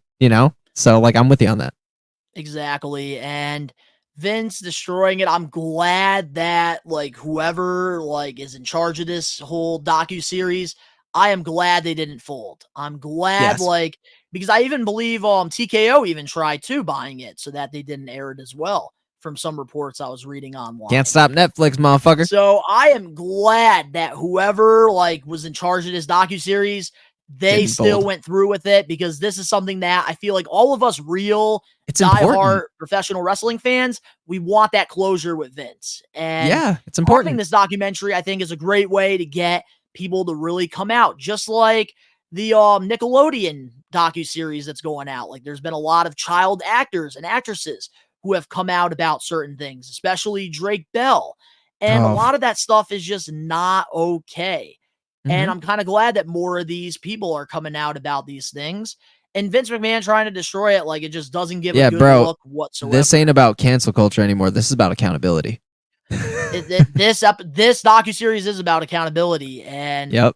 So, like, I'm with you on that. Exactly. And Vince destroying it. I'm glad that, like, whoever, like, is in charge of this whole docuseries, I am glad they didn't fold. I'm glad, like, because I even believe TKO even tried to buying it so that they didn't air it as well, from some reports I was reading online. Can't stop Netflix, motherfucker. So I am glad that whoever, like, was in charge of this docuseries, they still went through with it, because this is something that I feel like all of us real diehard professional wrestling fans, we want that closure with Vince. And yeah, it's important. This documentary, I think, is a great way to get people to really come out, just like the Nickelodeon docuseries that's going out. Like, there's been a lot of child actors and actresses who have come out about certain things, especially Drake Bell. And a lot of that stuff is just not okay. Mm-hmm. And I'm kind of glad that more of these people are coming out about these things. And Vince McMahon trying to destroy it, like, it just doesn't give a good look whatsoever. This ain't about cancel culture anymore. This is about accountability. This docuseries is about accountability, and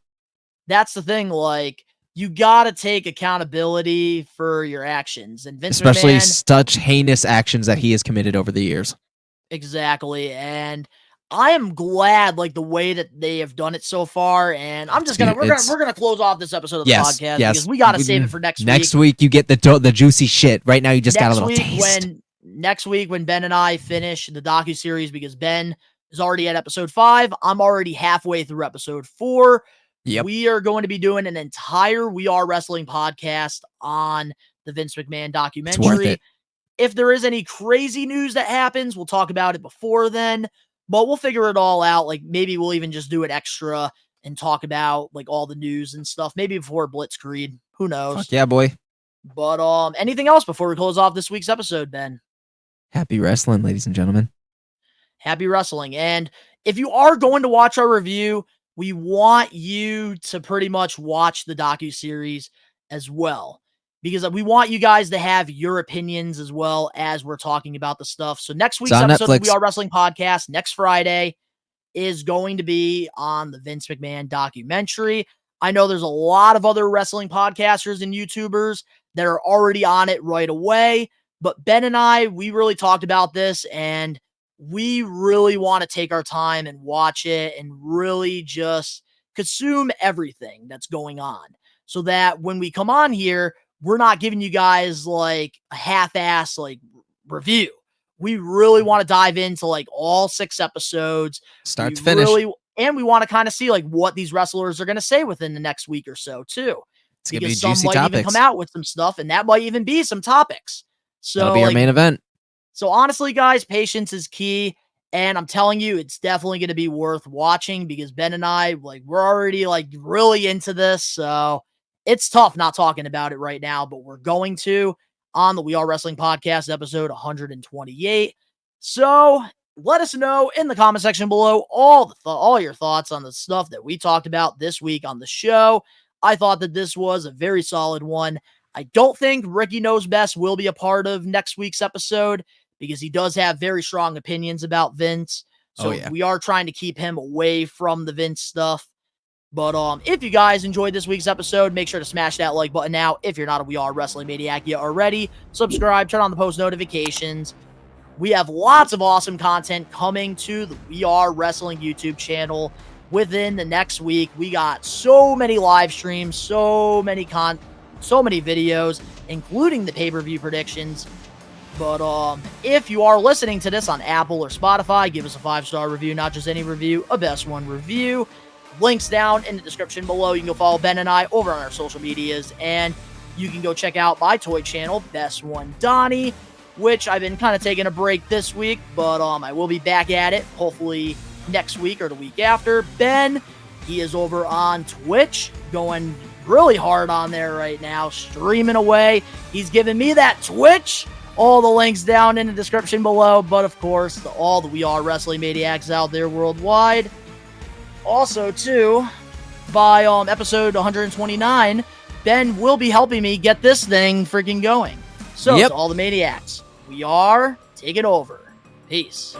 that's the thing. Like, you got to take accountability for your actions. And Vince Especially McMahon, such heinous actions that he has committed over the years. exactly. And I am glad, like, the way that they have done it so far. And I'm just we're gonna close off this episode of the podcast because we got to save it for next week. Next week you get the juicy shit. Right now you just got a little taste. Next week when Ben and I finish the docuseries, because Ben is already at episode 5, I'm already halfway through episode 4. Yep. We are going to be doing an entire We Are Wrestling podcast on the Vince McMahon documentary. It's worth it. If there is any crazy news that happens, we'll talk about it before then, but we'll figure it all out. Like, maybe we'll even just do it extra and talk about, like, all the news and stuff, maybe before Blitzkrieg. Who knows? Fuck yeah, boy. But anything else before we close off this week's episode, Ben? Happy wrestling, ladies and gentlemen. Happy wrestling. And if you are going to watch our review, we want you to pretty much watch the docuseries as well, because we want you guys to have your opinions as well as we're talking about the stuff. So next week's episode of the We Are Wrestling podcast, next Friday, is going to be on the Vince McMahon documentary. I know there's a lot of other wrestling podcasters and YouTubers that are already on it right away, but Ben and I, we really talked about this, and we really want to take our time and watch it and really just consume everything that's going on, so that when we come on here, we're not giving you guys like a half-ass like review. We really want to dive into like all 6 episodes, start to finish. And we want to kind of see like what these wrestlers are going to say within the next week or so too. It's going to be Because some juicy might topics. even come out with some stuff, and that might even be some topics. So that'll be our main event. So honestly, guys, patience is key. And I'm telling you, it's definitely going to be worth watching, because Ben and I, like, we're already like really into this. So it's tough not talking about it right now, but we're going to on the We Are Wrestling podcast episode 128. So let us know in the comment section below all your thoughts on the stuff that we talked about this week on the show. I thought that this was a very solid one. I don't think Ricky Knows Best will be a part of next week's episode, because he does have very strong opinions about Vince. So we are trying to keep him away from the Vince stuff. But if you guys enjoyed this week's episode, make sure to smash that like button now. If you're not a We Are Wrestling Maniac yet already, subscribe, turn on the post notifications. We have lots of awesome content coming to the We Are Wrestling YouTube channel within the next week. We got so many live streams, so many videos, including the pay-per-view predictions. But if you are listening to this on Apple or Spotify, give us a 5-star review, not just any review, a best one review. Links down in the description below. You can go follow Ben and I over on our social medias, and you can go check out my toy channel, Best One Donnie, which I've been kind of taking a break this week, but I will be back at it hopefully next week or the week after. Ben, he is over on Twitch, going really hard on there right now, streaming away. He's giving me that Twitch. All the links down in the description below, but of course, all the We Are Wrestling Maniacs out there worldwide. Also, too, by episode 129, Ben will be helping me get this thing freaking going. So, to all the Maniacs, we are taking over. Peace.